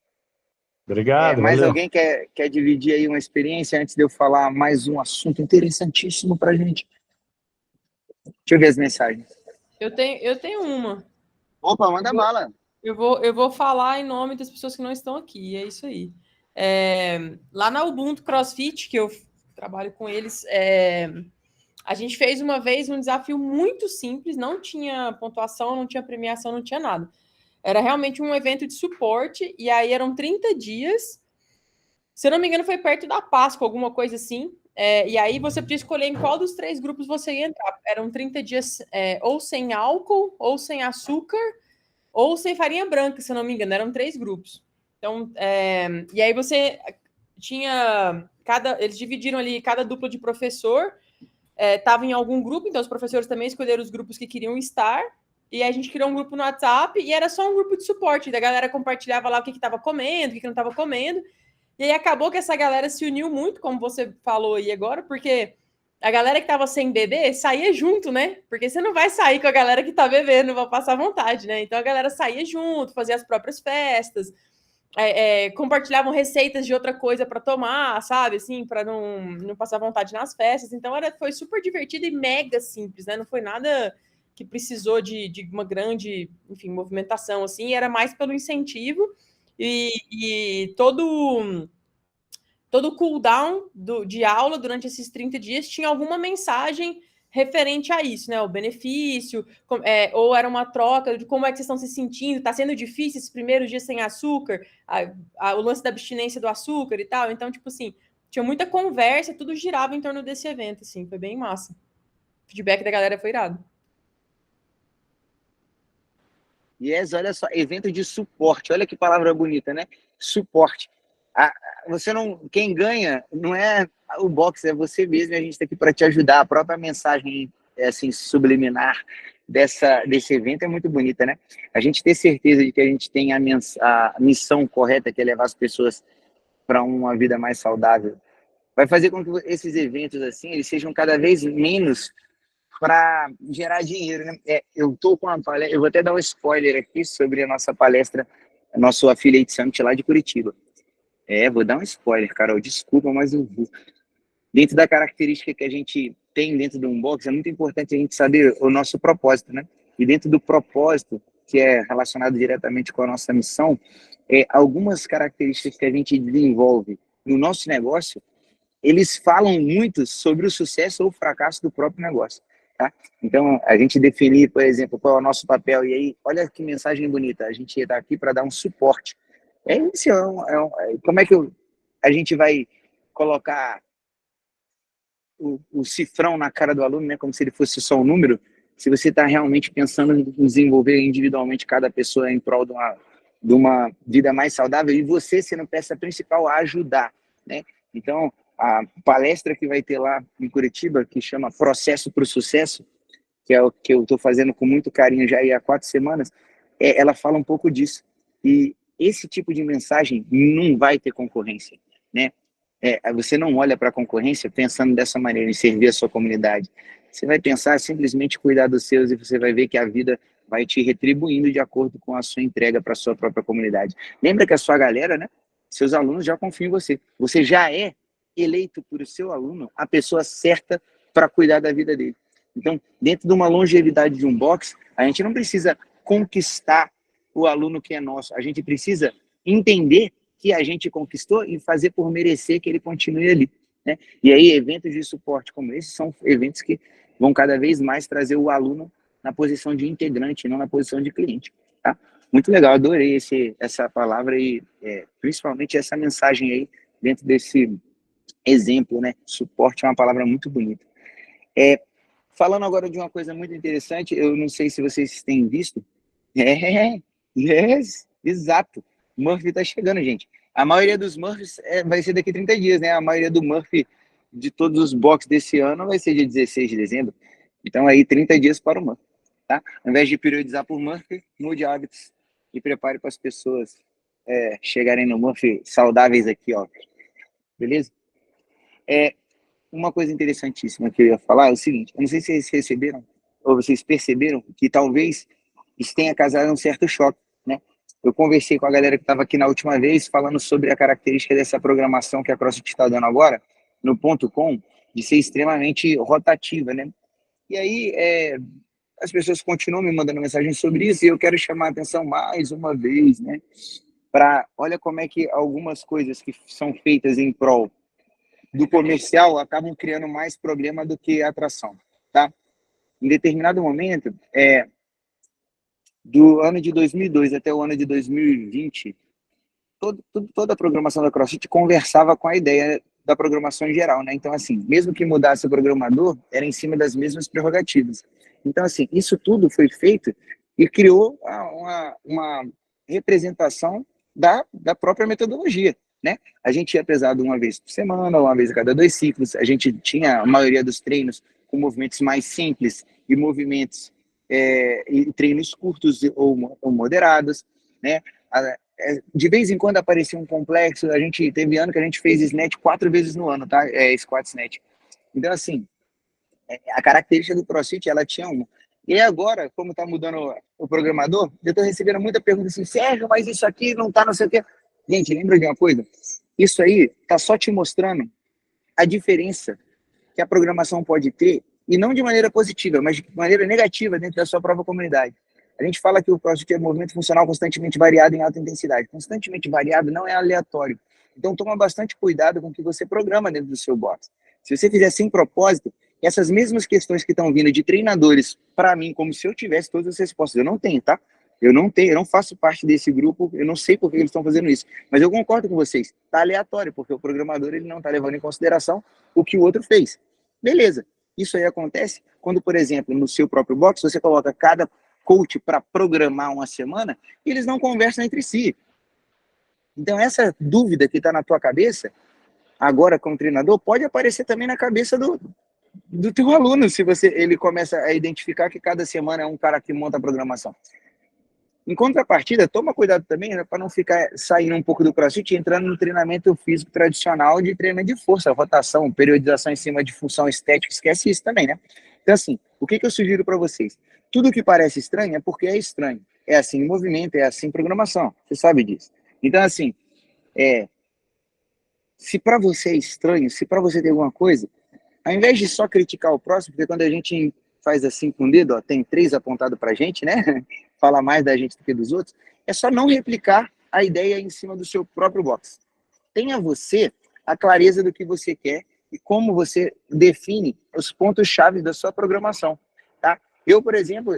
D: Obrigado,
B: Mais
D: valeu.
B: alguém quer dividir aí uma experiência antes de eu falar mais um assunto interessantíssimo pra gente? Deixa eu ver as mensagens.
A: Eu tenho uma.
B: Opa, manda bala.
A: Eu vou falar em nome das pessoas que não estão aqui, é isso aí. Lá na Ubuntu CrossFit, que eu trabalho com eles, a gente fez uma vez um desafio muito simples, não tinha pontuação, não tinha premiação, não tinha nada. Era realmente um evento de suporte, e aí eram 30 dias. Se eu não me engano, foi perto da Páscoa, alguma coisa assim. E aí você podia escolher em qual dos 3 grupos você ia entrar. Eram 30 dias ou sem álcool, ou sem açúcar, ou sem farinha branca, se eu não me engano. Eram 3 grupos. Então, e aí você tinha... Eles dividiram ali cada dupla de professor, estava em algum grupo, então os professores também escolheram os grupos que queriam estar, e aí a gente criou um grupo no WhatsApp, e era só um grupo de suporte, da galera compartilhava lá o que estava comendo, o que não estava comendo, e aí acabou que essa galera se uniu muito, como você falou aí agora, porque a galera que estava sem beber saía junto, né? Porque você não vai sair com a galera que está bebendo, não vai passar vontade, né? Então a galera saía junto, fazia as próprias festas, compartilhavam receitas de outra coisa para tomar, sabe? Assim, para não passar vontade nas festas. Então foi super divertido e mega simples, né? Não foi nada que precisou de uma grande, enfim, movimentação, assim. Era mais pelo incentivo e todo o cooldown de aula durante esses 30 dias tinha alguma mensagem referente a isso, né? O benefício, ou era uma troca de como é que vocês estão se sentindo, tá sendo difícil esses primeiros dias sem açúcar, o lance da abstinência do açúcar e tal. Então, tipo assim, tinha muita conversa, tudo girava em torno desse evento, assim, foi bem massa. O feedback da galera foi irado.
B: Olha só, evento de suporte, olha que palavra bonita, né? Suporte. Quem ganha não é o boxe, é você mesmo, e a gente está aqui para te ajudar. A própria mensagem assim, subliminar desse evento é muito bonita, né? A gente ter certeza de que a gente tem a missão correta, que é levar as pessoas para uma vida mais saudável, vai fazer com que esses eventos assim, eles sejam cada vez menos para gerar dinheiro, né? Eu tô com uma palestra, eu vou até dar um spoiler aqui sobre a nossa palestra, nosso Affiliate Summit lá de Curitiba. Vou dar um spoiler, Carol, desculpa, mas eu vou. Dentro da característica que a gente tem dentro do Unbox, é muito importante a gente saber o nosso propósito, né? E dentro do propósito, que é relacionado diretamente com a nossa missão, algumas características que a gente desenvolve no nosso negócio, eles falam muito sobre o sucesso ou o fracasso do próprio negócio. Tá? Então, a gente definir, por exemplo, qual é o nosso papel, e aí, olha que mensagem bonita, a gente está aqui para dar um suporte. Como é que a gente vai colocar o cifrão na cara do aluno, né, como se ele fosse só um número, se você está realmente pensando em desenvolver individualmente cada pessoa em prol de uma vida mais saudável, e você sendo peça principal a ajudar, né? Então, a palestra que vai ter lá em Curitiba, que chama Processo para o Sucesso, que é o que eu estou fazendo com muito carinho já há 4 semanas, ela fala um pouco disso. E esse tipo de mensagem não vai ter concorrência, né? Você não olha para a concorrência pensando dessa maneira, em servir a sua comunidade. Você vai pensar simplesmente cuidar dos seus, e você vai ver que a vida vai te retribuindo de acordo com a sua entrega para a sua própria comunidade. Lembra que a sua galera, né? Seus alunos já confiam em você. Você já é eleito por o seu aluno a pessoa certa para cuidar da vida dele. Então, dentro de uma longevidade de um box, a gente não precisa conquistar o aluno que é nosso. A gente precisa entender que a gente conquistou e fazer por merecer que ele continue ali, né? E aí, eventos de suporte como esse são eventos que vão cada vez mais trazer o aluno na posição de integrante, não na posição de cliente, tá? Muito legal, adorei essa palavra e principalmente essa mensagem aí dentro desse exemplo, né? Suporte é uma palavra muito bonita. Falando agora de uma coisa muito interessante, eu não sei se vocês têm visto. Exato. Murphy tá chegando, gente. A maioria dos Murphys vai ser daqui 30 dias, né? A maioria do Murphy de todos os boxes desse ano vai ser dia 16 de dezembro. Então aí 30 dias para o Murphy, tá? Ao invés de periodizar por Murphy, mude hábitos e prepare para as pessoas chegarem no Murphy saudáveis aqui, ó. Beleza? Uma coisa interessantíssima que eu ia falar é o seguinte, eu não sei se vocês receberam, ou vocês perceberam, que talvez isso tenha causado um certo choque, né? Eu conversei com a galera que estava aqui na última vez, falando sobre a característica dessa programação que a CrossFit está dando agora, no .com, de ser extremamente rotativa, né? E aí, as pessoas continuam me mandando mensagens sobre isso, e eu quero chamar a atenção mais uma vez, né? Olha como é que algumas coisas que são feitas em prol do comercial acabam criando mais problema do que atração, tá? Em determinado momento, do ano de 2002 até o ano de 2020, toda a programação da CrossFit conversava com a ideia da programação em geral, né? Então, assim, mesmo que mudasse o programador, era em cima das mesmas prerrogativas. Então, assim, isso tudo foi feito e criou uma representação da própria metodologia, né? A gente ia pesado uma vez por semana, uma vez a cada 2 ciclos, a gente tinha a maioria dos treinos com movimentos mais simples e movimentos e treinos curtos ou moderados, né? De vez em quando aparecia um complexo, a gente teve ano que a gente fez snatch 4 vezes no ano, tá? Squat snatch. Então, assim, a característica do CrossFit, ela tinha uma. E agora, como está mudando o programador, eu estou recebendo muita pergunta assim, Sérgio, mas isso aqui não está não sei o quê. Gente, lembra de uma coisa? Isso aí está só te mostrando a diferença que a programação pode ter, e não de maneira positiva, mas de maneira negativa dentro da sua própria comunidade. A gente fala que o CrossFit é um movimento funcional constantemente variado em alta intensidade. Constantemente variado não é aleatório. Então, toma bastante cuidado com o que você programa dentro do seu box. Se você fizer sem propósito, essas mesmas questões que estão vindo de treinadores, para mim, como se eu tivesse todas as respostas. Eu não tenho, tá? Eu não faço parte desse grupo, eu não sei por que eles estão fazendo isso. Mas eu concordo com vocês. Está aleatório, porque o programador ele não está levando em consideração o que o outro fez. Beleza. Isso aí acontece quando, por exemplo, no seu próprio box, você coloca cada coach para programar uma semana e eles não conversam entre si. Então, essa dúvida que está na tua cabeça, agora como treinador, pode aparecer também na cabeça do teu aluno, se ele começa a identificar que cada semana é um cara que monta a programação. Em contrapartida, toma cuidado também, né, para não ficar saindo um pouco do CrossFit e entrando no treinamento físico tradicional de treinamento de força, rotação, periodização em cima de função estética, esquece isso também, né? Então, assim, o que eu sugiro para vocês? Tudo que parece estranho é porque é estranho. É assim em movimento, é assim em programação. Você sabe disso. Então, assim, se para você é estranho, se para você tem alguma coisa, ao invés de só criticar o próximo, porque quando a gente faz assim com o dedo, ó, tem 3 apontado para a gente, né? Fala mais da gente do que dos outros, é só não replicar a ideia em cima do seu próprio box. Tenha você a clareza do que você quer e como você define os pontos-chave da sua programação, tá? Eu, por exemplo,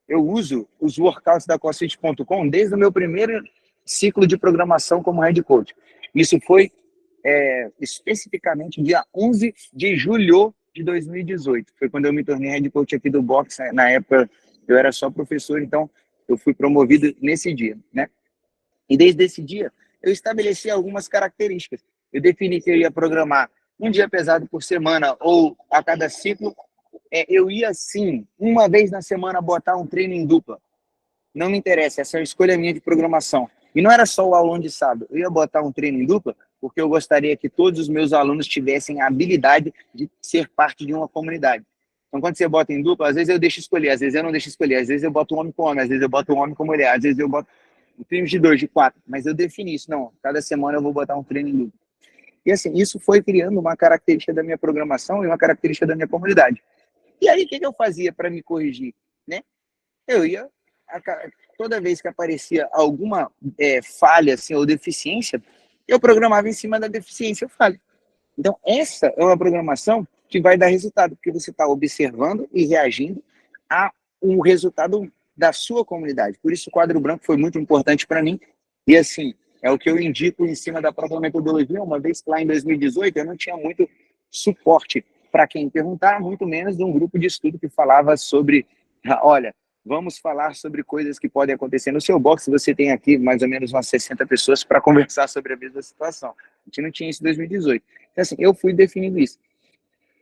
B: eu uso os workouts da CrossFit.com desde o meu primeiro ciclo de programação como head coach. Isso foi especificamente dia 11 de julho de 2018. Foi quando eu me tornei head coach aqui do box. Na época, eu era só professor, então eu fui promovido nesse dia, né? E desde esse dia, eu estabeleci algumas características. Eu defini que eu ia programar um dia pesado por semana ou a cada ciclo. Eu ia, sim, uma vez na semana botar um treino em dupla. Não me interessa, essa é a escolha minha de programação. E não era só o aulão de sábado. Eu ia botar um treino em dupla porque eu gostaria que todos os meus alunos tivessem a habilidade de ser parte de uma comunidade. Então, quando você bota em dupla, às vezes eu deixo escolher, às vezes eu não deixo escolher, às vezes eu boto um homem com homem, às vezes eu boto um homem com mulher, às vezes eu boto treinos de 2, de 4, mas eu defini isso. Não, cada semana eu vou botar um treino em dupla. E assim, isso foi criando uma característica da minha programação e uma característica da minha comunidade. E aí, o que eu fazia para me corrigir, né? Eu ia, toda vez que aparecia alguma falha assim, ou deficiência, eu programava em cima da deficiência ou falha. Então, essa é uma programação que vai dar resultado, porque você está observando e reagindo a um resultado da sua comunidade. Por isso, o quadro branco foi muito importante para mim. E, assim, é o que eu indico em cima da própria metodologia, uma vez que lá em 2018 eu não tinha muito suporte para quem perguntar, muito menos de um grupo de estudo que falava sobre, olha, vamos falar sobre coisas que podem acontecer no seu box. Você tem aqui mais ou menos umas 60 pessoas para conversar sobre a mesma situação. A gente não tinha isso em 2018. Então, assim, eu fui definindo isso.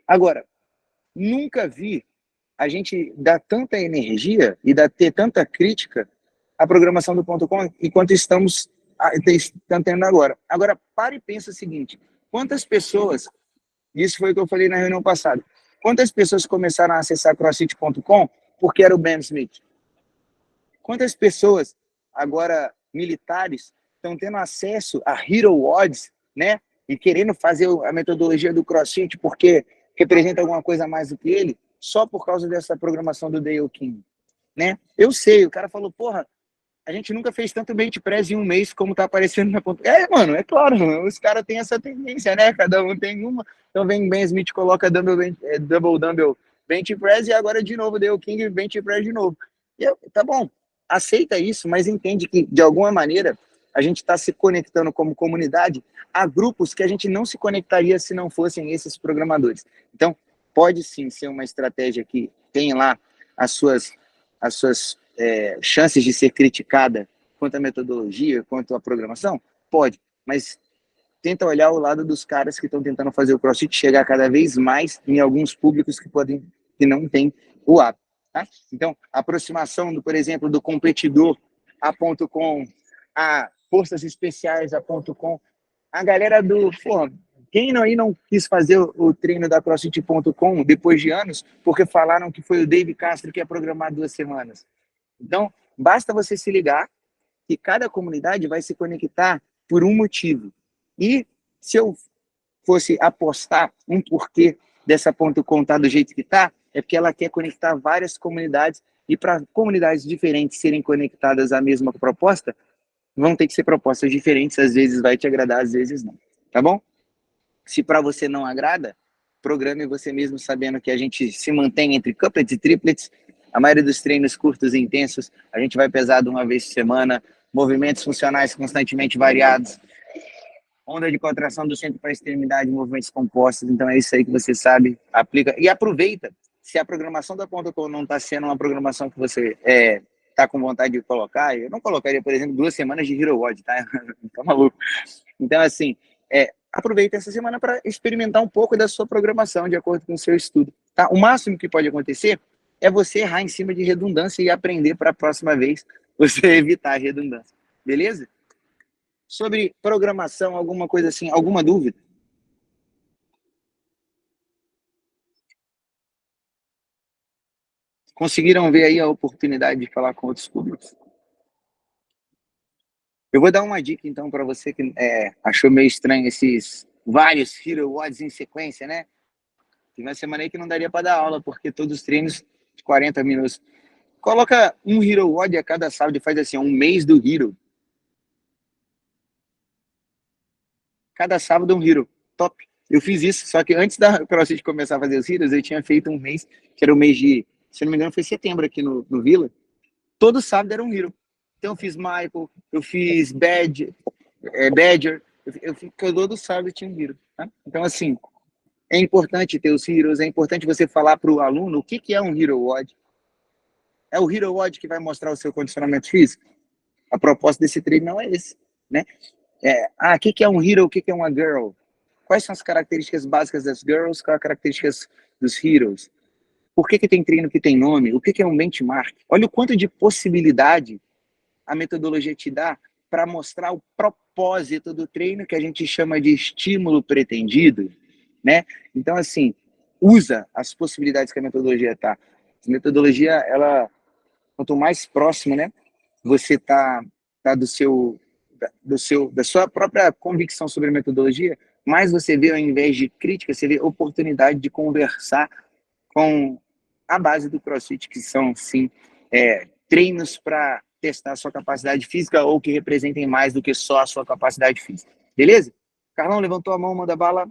B: Agora, nunca vi a gente dar tanta energia e ter tanta crítica à programação do .com enquanto estamos estão tendo agora. Agora, pare e pensa o seguinte, quantas pessoas, isso foi o que eu falei na reunião passada, quantas pessoas começaram a acessar CrossFit.com porque era o Ben Smith? Quantas pessoas, agora militares, estão tendo acesso a Hero Odds, né? E querendo fazer a metodologia do CrossFit porque representa alguma coisa a mais do que ele, só por causa dessa programação do Dale King, né? Eu sei, o cara falou, porra, a gente nunca fez tanto bench press em um mês como tá aparecendo na ponta. Mano, é claro, os caras têm essa tendência, né? Cada um tem uma. Então vem Ben Smith, coloca double dumbbell bench press e agora de novo Dale King bench press de novo. Tá bom, aceita isso, mas entende que de alguma maneira a gente está se conectando como comunidade a grupos que a gente não se conectaria se não fossem esses programadores. Então, pode sim ser uma estratégia que tem lá as suas chances de ser criticada quanto à metodologia, quanto à programação? Pode, mas tenta olhar o lado dos caras que estão tentando fazer o CrossFit chegar cada vez mais em alguns públicos que não têm o hábito. Tá? Então, a aproximação, por exemplo, do competidor a .com, a forças especiais a .com, a galera quem não quis fazer o treino da CrossFit.com depois de anos, porque falaram que foi o Dave Castro que ia programar 2 semanas. Então, basta você se ligar que cada comunidade vai se conectar por um motivo. E se eu fosse apostar um porquê dessa .com tá do jeito que tá, é porque ela quer conectar várias comunidades e para comunidades diferentes serem conectadas à mesma proposta, vão ter que ser propostas diferentes, às vezes vai te agradar, às vezes não, tá bom? Se para você não agrada, programe você mesmo sabendo que a gente se mantém entre couplets e triplets, a maioria dos treinos curtos e intensos, a gente vai pesado uma vez por semana, movimentos funcionais constantemente variados, onda de contração do centro para a extremidade, movimentos compostos, então é isso aí que você sabe, aplica e aproveita. Se a programação da .com não está sendo uma programação que você está com vontade de colocar, eu não colocaria, por exemplo, 2 semanas de Hero Wod, tá? Tá maluco. Então, assim, aproveita essa semana para experimentar um pouco da sua programação de acordo com o seu estudo, tá? O máximo que pode acontecer é você errar em cima de redundância e aprender para a próxima vez você evitar a redundância, beleza? Sobre programação, alguma coisa assim, alguma dúvida? Conseguiram ver aí a oportunidade de falar com outros públicos? Eu vou dar uma dica, então, para você que achou meio estranho esses vários Hero Wods em sequência, né? Tem uma semana aí que não daria para dar aula, porque todos os treinos de 40 minutos. Coloca um Hero Wod a cada sábado e faz assim, um mês do Hero. Cada sábado um Hero. Top. Eu fiz isso, só que antes da CrossFit começar a fazer os Heroes, eu tinha feito um mês, que era o mês de, se não me engano, foi setembro aqui no Vila. Todo sábado era um Hero. Então eu fiz Michael, eu fiz Badger, todo sábado tinha um Hero. Tá? Então, assim, é importante ter os Heroes, é importante você falar para o aluno o que é um Hero Wod. É o Hero Wod que vai mostrar o seu condicionamento físico? A proposta desse treino não é esse, né? O que é um Hero, o que é uma Girl? Quais são as características básicas das Girls, quais as características dos Heroes? Por que tem treino que tem nome? O que é um benchmark? Olha o quanto de possibilidade a metodologia te dá para mostrar o propósito do treino, que a gente chama de estímulo pretendido, né? Então, assim, usa as possibilidades que a metodologia tá. A metodologia, ela, quanto mais próximo, né, você tá da sua própria convicção sobre a metodologia, mais você vê, ao invés de crítica, você vê oportunidade de conversar com a base do CrossFit, que são, sim, treinos para testar a sua capacidade física ou que representem mais do que só a sua capacidade física. Beleza? Carlão, levantou a mão, manda bala.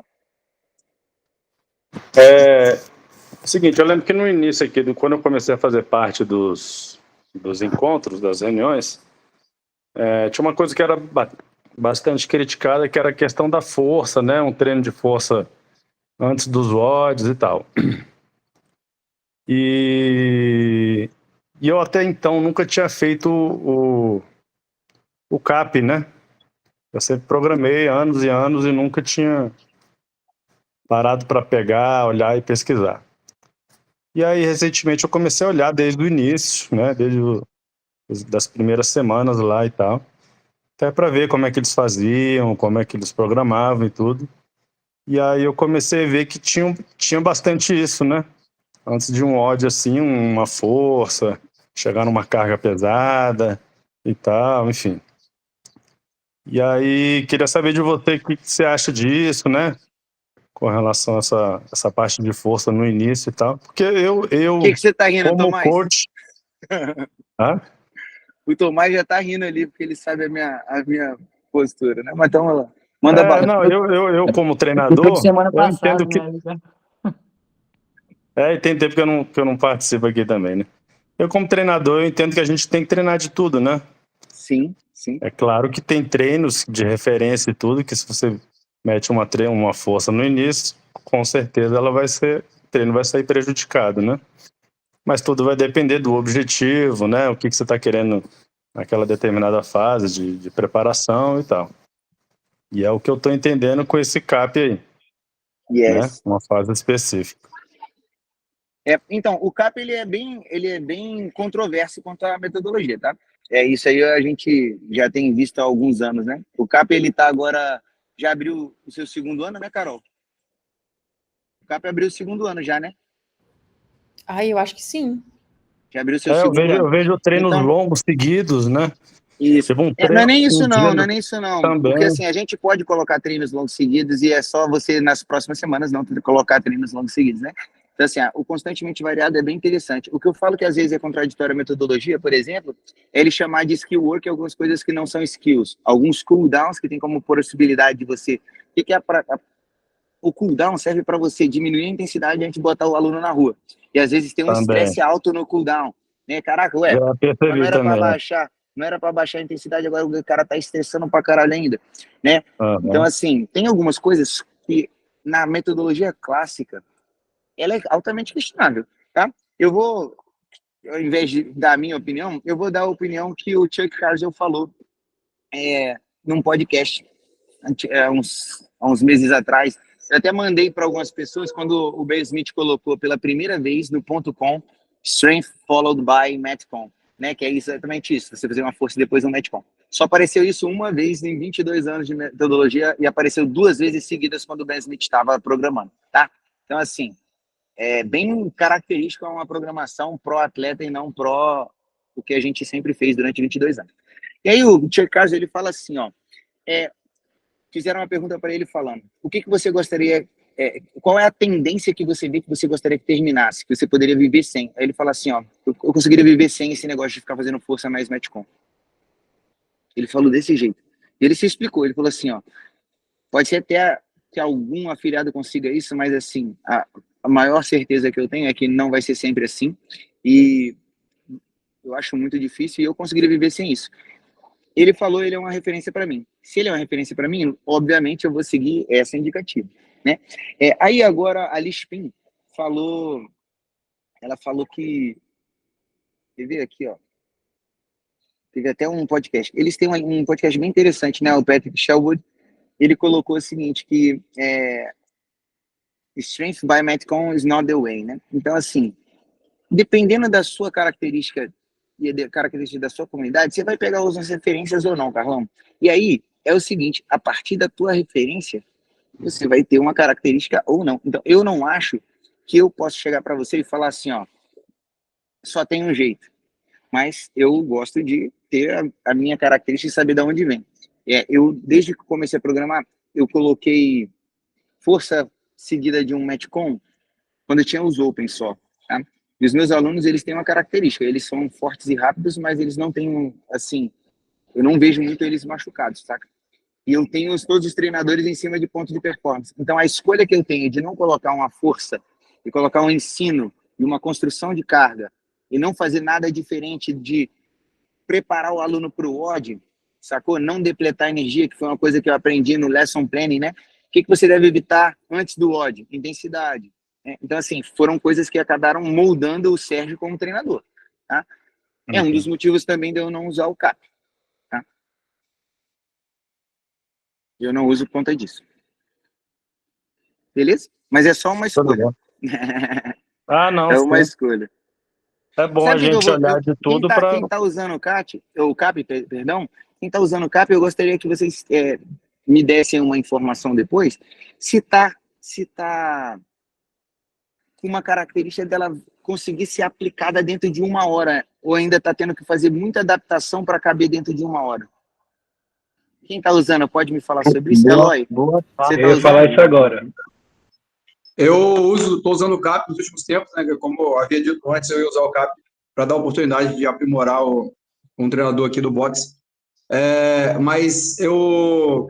D: Seguinte, eu lembro que no início aqui, quando eu comecei a fazer parte dos encontros, das reuniões, tinha uma coisa que era bastante criticada, que era a questão da força, né? Um treino de força antes dos WODs e tal. E eu até então nunca tinha feito o CAP, né? Eu sempre programei anos e anos e nunca tinha parado para pegar, olhar e pesquisar. E aí, recentemente, eu comecei a olhar desde o início, né? Desde das primeiras semanas lá e tal. até para ver como é que eles faziam, como é que eles programavam e tudo. E aí eu comecei a ver que tinha bastante isso, né? Antes de um odd assim, uma força, chegar numa carga pesada e tal, enfim. E aí, queria saber de você o que você acha disso, né? Com relação a essa parte de força no início e tal. Porque
B: O que você tá rindo,
D: como
B: Tomás?
D: coach... Hã?
B: O Tomás já tá rindo ali, porque ele sabe a minha postura, né? Mas então, vamos lá. Manda bala.
D: Não, eu como
E: Depois de
D: treinador,
E: semana
D: eu entendo
E: passada,
D: que...
E: né?
D: E tem tempo que eu não participo aqui também, né? Eu como treinador, eu entendo que a gente tem que treinar de tudo, né?
B: Sim, sim.
D: É claro que tem treinos de referência e tudo, que se você mete uma força no início, com certeza o treino vai sair prejudicado, né? Mas tudo vai depender do objetivo, né? O que você está querendo naquela determinada fase de preparação e tal. E é o que eu estou entendendo com esse CAP aí, né?
B: Yes.
D: Uma fase específica.
B: Então, o CAP ele é bem controverso quanto à metodologia, tá? Isso aí a gente já tem visto há alguns anos, né? O CAP ele tá agora, já abriu o seu segundo ano, né, Carol? O CAP abriu o segundo ano já, né?
A: Eu acho que sim.
B: Já abriu o seu segundo ano.
D: Eu vejo treinos
B: Então,
D: longos seguidos, né?
B: isso.
D: Tipo um
B: Não é
D: treino,
B: nem isso
D: um
B: não,
D: dia
B: não é nem isso não.
D: também.
B: Porque assim, a gente pode colocar treinos longos seguidos e é só você nas próximas semanas não colocar treinos longos seguidos, né? Então assim, o constantemente variado é bem interessante. O que eu falo que às vezes é contraditório à metodologia, por exemplo, é ele chamar de skill work algumas coisas que não são skills. Alguns cooldowns que tem como possibilidade de você... O que é o cooldown serve para você diminuir a intensidade antes de botar o aluno na rua. E às vezes tem um estresse alto no cooldown, né? Caraca,
D: Já
B: mas
D: percebi
B: não era para
D: também.
B: baixar, não era para baixar a intensidade, agora o cara tá estressando pra caralho ainda, né? Então assim, tem algumas coisas que na metodologia clássica ela é altamente questionável, tá? Eu vou, ao invés de dar a minha opinião, eu vou dar a opinião que o Chuck Cargill falou num podcast há uns meses atrás. Eu até mandei para algumas pessoas quando o Ben Smith colocou pela primeira vez no .com Strength followed by Metcon, né? Que é exatamente isso, você fazer uma força e depois um Metcon. Só apareceu isso uma vez em 22 anos de metodologia e apareceu 2 vezes seguidas quando o Ben Smith estava programando, tá? Então, assim, é bem característico uma programação pró-atleta e não pró o que a gente sempre fez durante 22 anos. E aí o Chuck Cargill, ele fala assim, ó, fizeram uma pergunta para ele falando, o que você gostaria, qual é a tendência que você vê que você gostaria que terminasse, que você poderia viver sem? Aí ele fala assim, ó, eu conseguiria viver sem esse negócio de ficar fazendo força mais Metcon. Ele falou desse jeito. E ele se explicou, ele falou assim, ó, pode ser até que algum afiliado consiga isso, mas assim, a maior certeza que eu tenho é que não vai ser sempre assim, e eu acho muito difícil e eu conseguiria viver sem isso. Ele falou, ele é uma referência para mim. Se ele é uma referência para mim, obviamente eu vou seguir essa indicativa, né? Aí agora a Liz Pin falou, ela falou que teve aqui, ó, teve até um podcast. Eles têm um podcast bem interessante, né? O Patrick Shelwood, ele colocou o seguinte, que strength by Metcon is not the way, né? Então assim, dependendo da sua característica e da característica da sua comunidade, você vai pegar as referências ou não, Carlão. E aí é o seguinte, a partir da tua referência, você vai ter uma característica ou não. Então, eu não acho que eu possa chegar para você e falar assim, ó, só tem um jeito. Mas eu gosto de ter a minha característica e saber de onde vem. Eu, desde que comecei a programar, eu coloquei força seguida de um Metcon quando eu tinha os Open só, tá? E os meus alunos, eles têm uma característica, eles são fortes e rápidos, mas eles não têm, assim, eu não vejo muito eles machucados, saca? E eu tenho todos os treinadores em cima de ponto de performance. Então, a escolha que eu tenho de não colocar uma força e colocar um ensino e uma construção de carga e não fazer nada diferente de preparar o aluno para o WOD, sacou? Não depletar energia, que foi uma coisa que eu aprendi no Lesson Planning, né? O que você deve evitar antes do WOD? Intensidade. Então, assim, foram coisas que acabaram moldando o Sérgio como treinador, tá? É um dos motivos também de eu não usar o CAP, tá? Eu não uso por conta disso. Beleza? Mas é só uma escolha.
D: Não,
B: É uma
D: sim.
B: escolha.
D: É bom
B: Sabe
D: a gente olhar de tudo para...
B: Quem tá usando o CAP, perdão, quem está usando o CAP, eu gostaria que vocês me dessem uma informação depois, se tá com uma característica dela conseguir ser aplicada dentro de 1 hora, ou ainda está tendo que fazer muita adaptação para caber dentro de 1 hora. Quem está usando pode me falar sobre isso? Eloy, você
E: eu
B: está
E: ia falar
B: usando?
E: isso agora.
F: Eu estou usando o CAP nos últimos tempos, né? Como eu havia dito antes, eu ia usar o CAP para dar a oportunidade de aprimorar um treinador aqui do boxe. Mas eu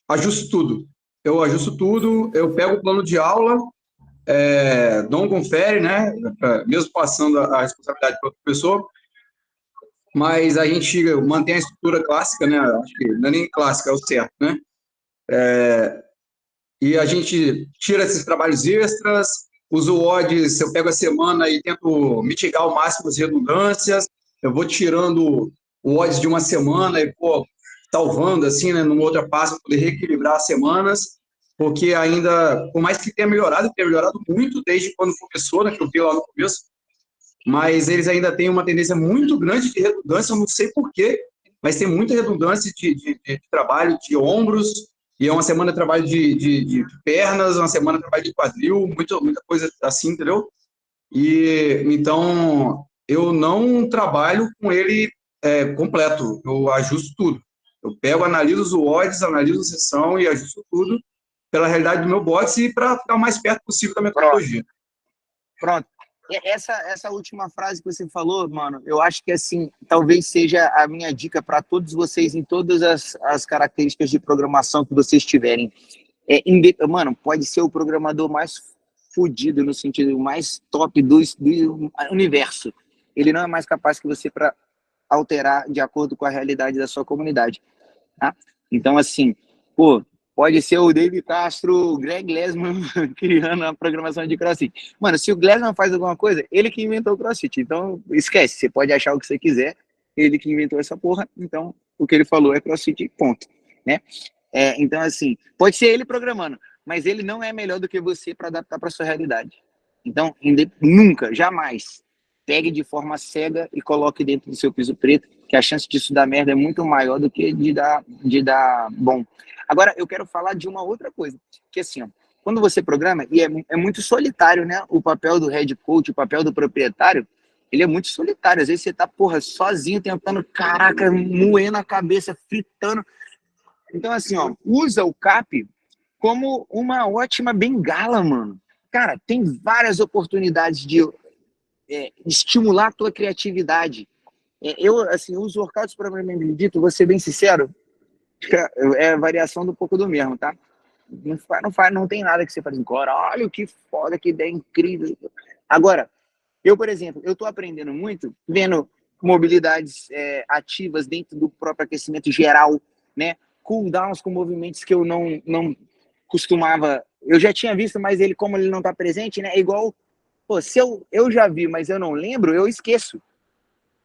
F: ajusto tudo. Eu pego o plano de aula, dou um confere, né? Mesmo passando a responsabilidade para outra pessoa, mas a gente mantém a estrutura clássica, né? Acho que não é nem clássica, é o certo, né? E a gente tira esses trabalhos extras, uso o odds, eu pego a semana e tento mitigar ao máximo as redundâncias, eu vou tirando o odds de uma semana e, salvando, assim, né, numa outra passo, para poder reequilibrar as semanas, porque ainda, por mais que tenha melhorado muito desde quando começou, né, que eu vi lá no começo, mas eles ainda têm uma tendência muito grande de redundância, eu não sei por quê, mas tem muita redundância de trabalho de ombros, e é uma semana de trabalho de pernas, uma semana de trabalho de quadril, muita coisa assim, entendeu? E então eu não trabalho com ele completo, eu ajusto tudo. Eu pego, analiso os odds, analiso a sessão e ajusto tudo pela realidade do meu boxe e para ficar o mais perto possível da metodologia.
B: Pronto. Essa última frase que você falou, mano, eu acho que, assim, talvez seja a minha dica para todos vocês em todas as características de programação que vocês tiverem. Mano, pode ser o programador mais fudido, no sentido mais top do universo. Ele não é mais capaz que você para alterar de acordo com a realidade da sua comunidade. Tá? Então, assim, pode ser o David Castro, o Greg Glassman criando a programação de CrossFit. Mano, se o Glassman faz alguma coisa, ele que inventou o CrossFit. Então, esquece. Você pode achar o que você quiser. Ele que inventou essa porra. Então, o que ele falou é CrossFit, ponto. Né? Então, assim, pode ser ele programando, mas ele não é melhor do que você para adaptar para sua realidade. Então, nunca, jamais, pegue de forma cega e coloque dentro do seu piso preto, que a chance disso dar merda é muito maior do que de dar bom. Agora, eu quero falar de uma outra coisa, que assim, ó, quando você programa, e é muito solitário, né? O papel do head coach, o papel do proprietário, ele é muito solitário. Às vezes você tá, sozinho, tentando, caraca, moendo a cabeça, fritando. Então, assim, ó, usa o CAP como uma ótima bengala, mano. Cara, tem várias oportunidades de estimular a tua criatividade. Eu, assim, uso workouts para mim dito, vou ser bem sincero, é variação do pouco do mesmo, tá? Não tem nada que você fale assim, caralho, que foda, que ideia incrível. Agora, eu, por exemplo, eu tô aprendendo muito vendo mobilidades ativas dentro do próprio aquecimento geral, né? Cooldowns com movimentos que eu não costumava... Eu já tinha visto, mas como ele não tá presente, né? É igual... se eu já vi, mas eu não lembro, eu esqueço,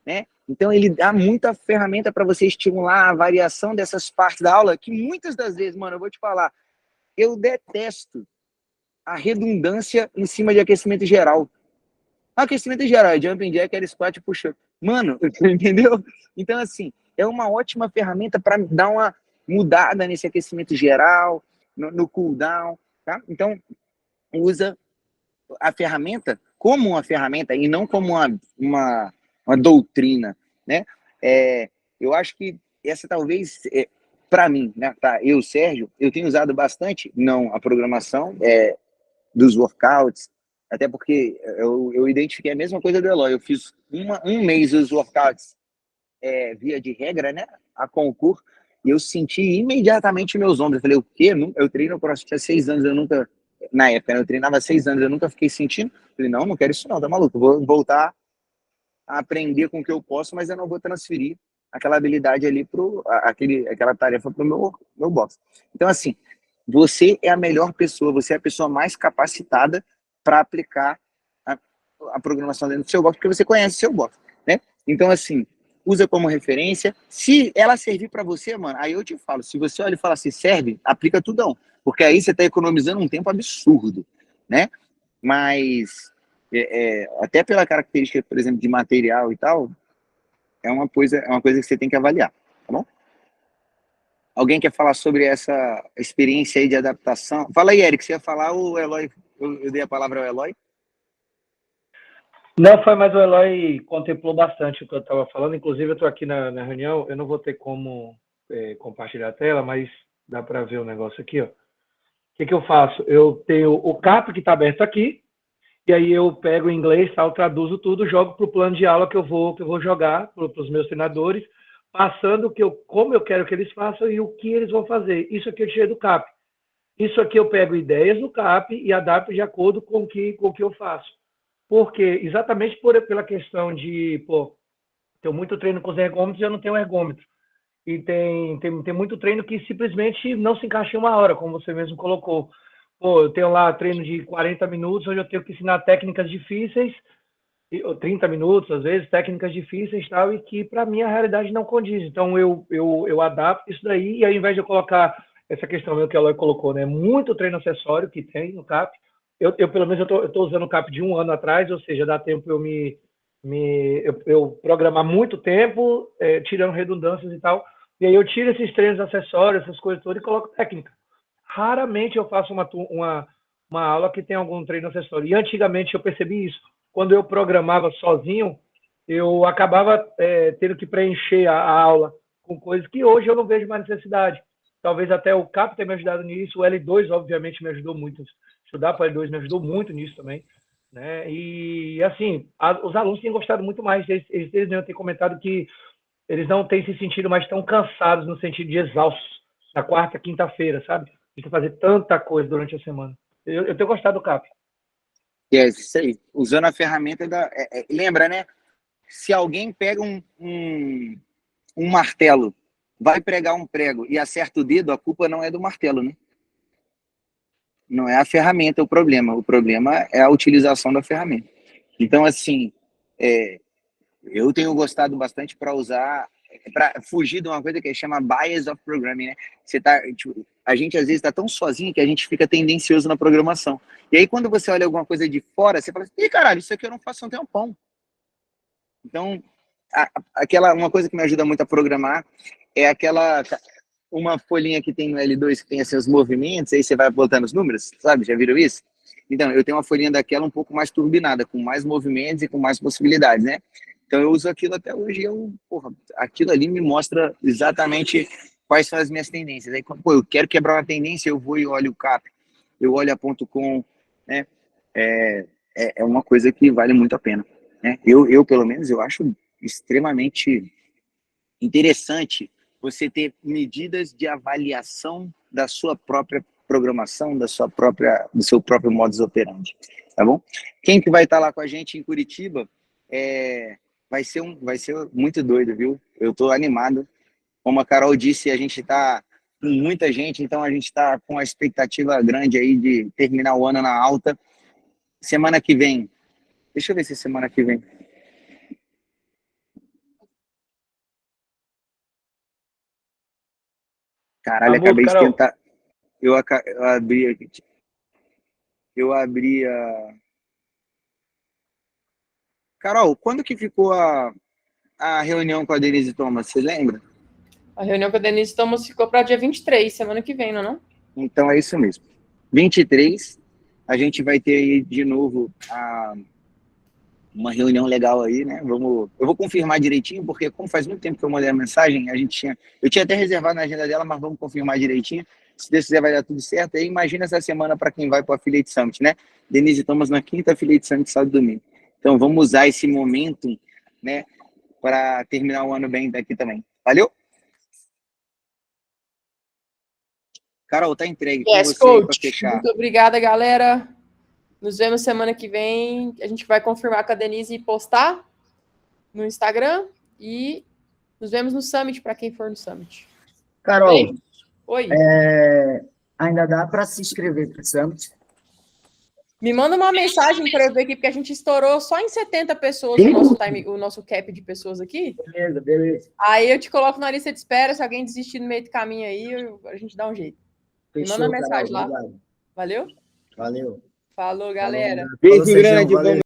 B: né? Então, ele dá muita ferramenta para você estimular a variação dessas partes da aula, que muitas das vezes, mano, eu vou te falar, eu detesto a redundância em cima de aquecimento geral. Aquecimento geral é jumping jack, air squat, push-up. Mano, entendeu? Então, assim, é uma ótima ferramenta para dar uma mudada nesse aquecimento geral, no cooldown, tá? Então, usa a ferramenta como uma ferramenta e não como uma doutrina, né? Eu acho que essa talvez, para mim, né, tá? Eu, Sérgio, eu tenho usado bastante, não a programação dos workouts, até porque eu identifiquei a mesma coisa do Eloy. Eu fiz um mês os workouts via de regra, né? A concurso, e eu senti imediatamente meus ombros. Eu falei, o quê? Eu treino CrossFit há 6 anos, eu nunca... Na época, né, eu treinava há 6 anos, eu nunca fiquei sentindo. Eu falei, não quero isso não, tá maluco? Eu vou voltar a aprender com o que eu posso, mas eu não vou transferir aquela habilidade ali aquela tarefa pro meu box. Então, assim, você é a melhor pessoa, você é a pessoa mais capacitada para aplicar a programação dentro do seu box, porque você conhece o seu box, né? Então, assim, usa como referência. Se ela servir para você, mano, aí eu te falo, se você olha e fala assim, serve, aplica tudão, porque aí você está economizando um tempo absurdo, né? Mas, até pela característica, por exemplo, de material e tal, é uma coisa que você tem que avaliar, tá bom? Alguém quer falar sobre essa experiência aí de adaptação? Fala aí, Eric, você ia falar, o Eloy, eu dei a palavra ao Eloy?
E: Não, foi, mas o Eloy contemplou bastante o que eu estava falando. Inclusive, eu estou aqui na reunião, eu não vou ter como compartilhar a tela, mas dá para ver o negócio aqui, ó. O que eu faço? Eu tenho o CAP que está aberto aqui, e aí eu pego em inglês, tal, traduzo tudo, jogo para o plano de aula que eu vou jogar para os meus treinadores, passando como eu quero que eles façam e o que eles vão fazer. Isso aqui eu tirei do CAP. Isso aqui eu pego ideias do CAP e adapto de acordo com o que eu faço. Porque, exatamente pela questão de, tenho muito treino com os ergômetros e eu não tenho ergômetro. E tem muito treino que simplesmente não se encaixa em uma hora, como você mesmo colocou. Eu tenho lá treino de 40 minutos, onde eu tenho que ensinar técnicas difíceis, 30 minutos, às vezes, técnicas difíceis e tal, e que, para mim, a realidade não condiz. Então, eu adapto isso daí, e ao invés de eu colocar essa questão que a Eloy colocou, né? Muito treino acessório que tem no CAP. Eu pelo menos, eu estou usando o CAP de 1 ano atrás, ou seja, dá tempo eu programar muito tempo, tirando redundâncias e tal, e aí eu tiro esses treinos acessórios, essas coisas todas, e coloco técnica. Raramente eu faço uma aula que tem algum treino acessório. E antigamente eu percebi isso. Quando eu programava sozinho, eu acabava tendo que preencher a aula com coisas que hoje eu não vejo mais necessidade. Talvez até o CAP tenha me ajudado nisso, o L2, obviamente, me ajudou muito. Estudar para o L2 me ajudou muito nisso também. Né? E, assim, os alunos têm gostado muito mais. Eles têm comentado que eles não têm se sentido mais tão cansados no sentido de exaustos na quarta, quinta-feira, sabe? De fazer tanta coisa durante a semana. Eu tenho gostado do CAP.
B: Isso aí. Usando a ferramenta lembra, né? Se alguém pega um martelo, vai pregar um prego e acerta o dedo, a culpa não é do martelo, né? Não é a ferramenta o problema é a utilização da ferramenta. Então, assim, eu tenho gostado bastante para usar, para fugir de uma coisa que chama bias of programming, né? A gente às vezes está tão sozinho que a gente fica tendencioso na programação. E aí quando você olha alguma coisa de fora, você fala assim, ih, caralho, isso aqui eu não faço há um tempão. Então, uma coisa que me ajuda muito a programar é uma folhinha que tem no L2 que tem assim, os movimentos, aí você vai botando os números, sabe? Já viram isso? Então, eu tenho uma folhinha daquela um pouco mais turbinada, com mais movimentos e com mais possibilidades, né? Então, eu uso aquilo até hoje e aquilo ali me mostra exatamente quais são as minhas tendências. Aí, eu quero quebrar uma tendência, eu vou e olho o CAP, eu olho a .com, né? É uma coisa que vale muito a pena, né? Eu, pelo menos, eu acho extremamente interessante você ter medidas de avaliação da sua própria programação, do seu próprio modus operandi, tá bom? Quem que vai estar lá com a gente em Curitiba vai ser muito doido, viu? Eu tô animado. Como a Carol disse, a gente tá com muita gente, então a gente tá com a expectativa grande aí de terminar o ano na alta. Semana que vem, deixa eu ver se semana que vem. Caralho, acabei de esquentar. Eu abri aqui. Eu abri a... Carol, quando que ficou a reunião com a Denise Thomas, você lembra?
A: A reunião com a Denise Thomas ficou para dia 23, semana que vem, não?
B: Então é isso mesmo. 23, a gente vai ter aí de novo uma reunião legal aí, né? Eu vou confirmar direitinho, porque como faz muito tempo que eu mandei a mensagem, eu tinha até reservado na agenda dela, mas vamos confirmar direitinho. Se Deus quiser, vai dar tudo certo. Aí imagina essa semana para quem vai para o Affiliate Summit, né? Denise Thomas na quinta, Affiliate Summit sábado e domingo. Então vamos usar esse momento, né, para terminar o ano bem daqui também. Valeu? Carol, tá entregue com você para fechar.
A: Muito obrigada, galera. Nos vemos semana que vem. A gente vai confirmar com a Denise e postar no Instagram. E nos vemos no Summit, para quem for no Summit.
G: Carol,
A: oi.
G: Ainda dá para se inscrever para o Summit?
A: Me manda uma mensagem para eu ver aqui, porque a gente estourou só em 70 pessoas o nosso cap de pessoas aqui.
G: Beleza.
A: Aí eu te coloco na lista de espera. Se alguém desistir no meio do caminho aí, a gente dá um jeito.
G: Fechou,
A: me manda mensagem
G: Carol,
A: lá.
G: obrigado.
A: Valeu?
G: Valeu.
A: Falou, galera.
B: Beijo grande, vamos.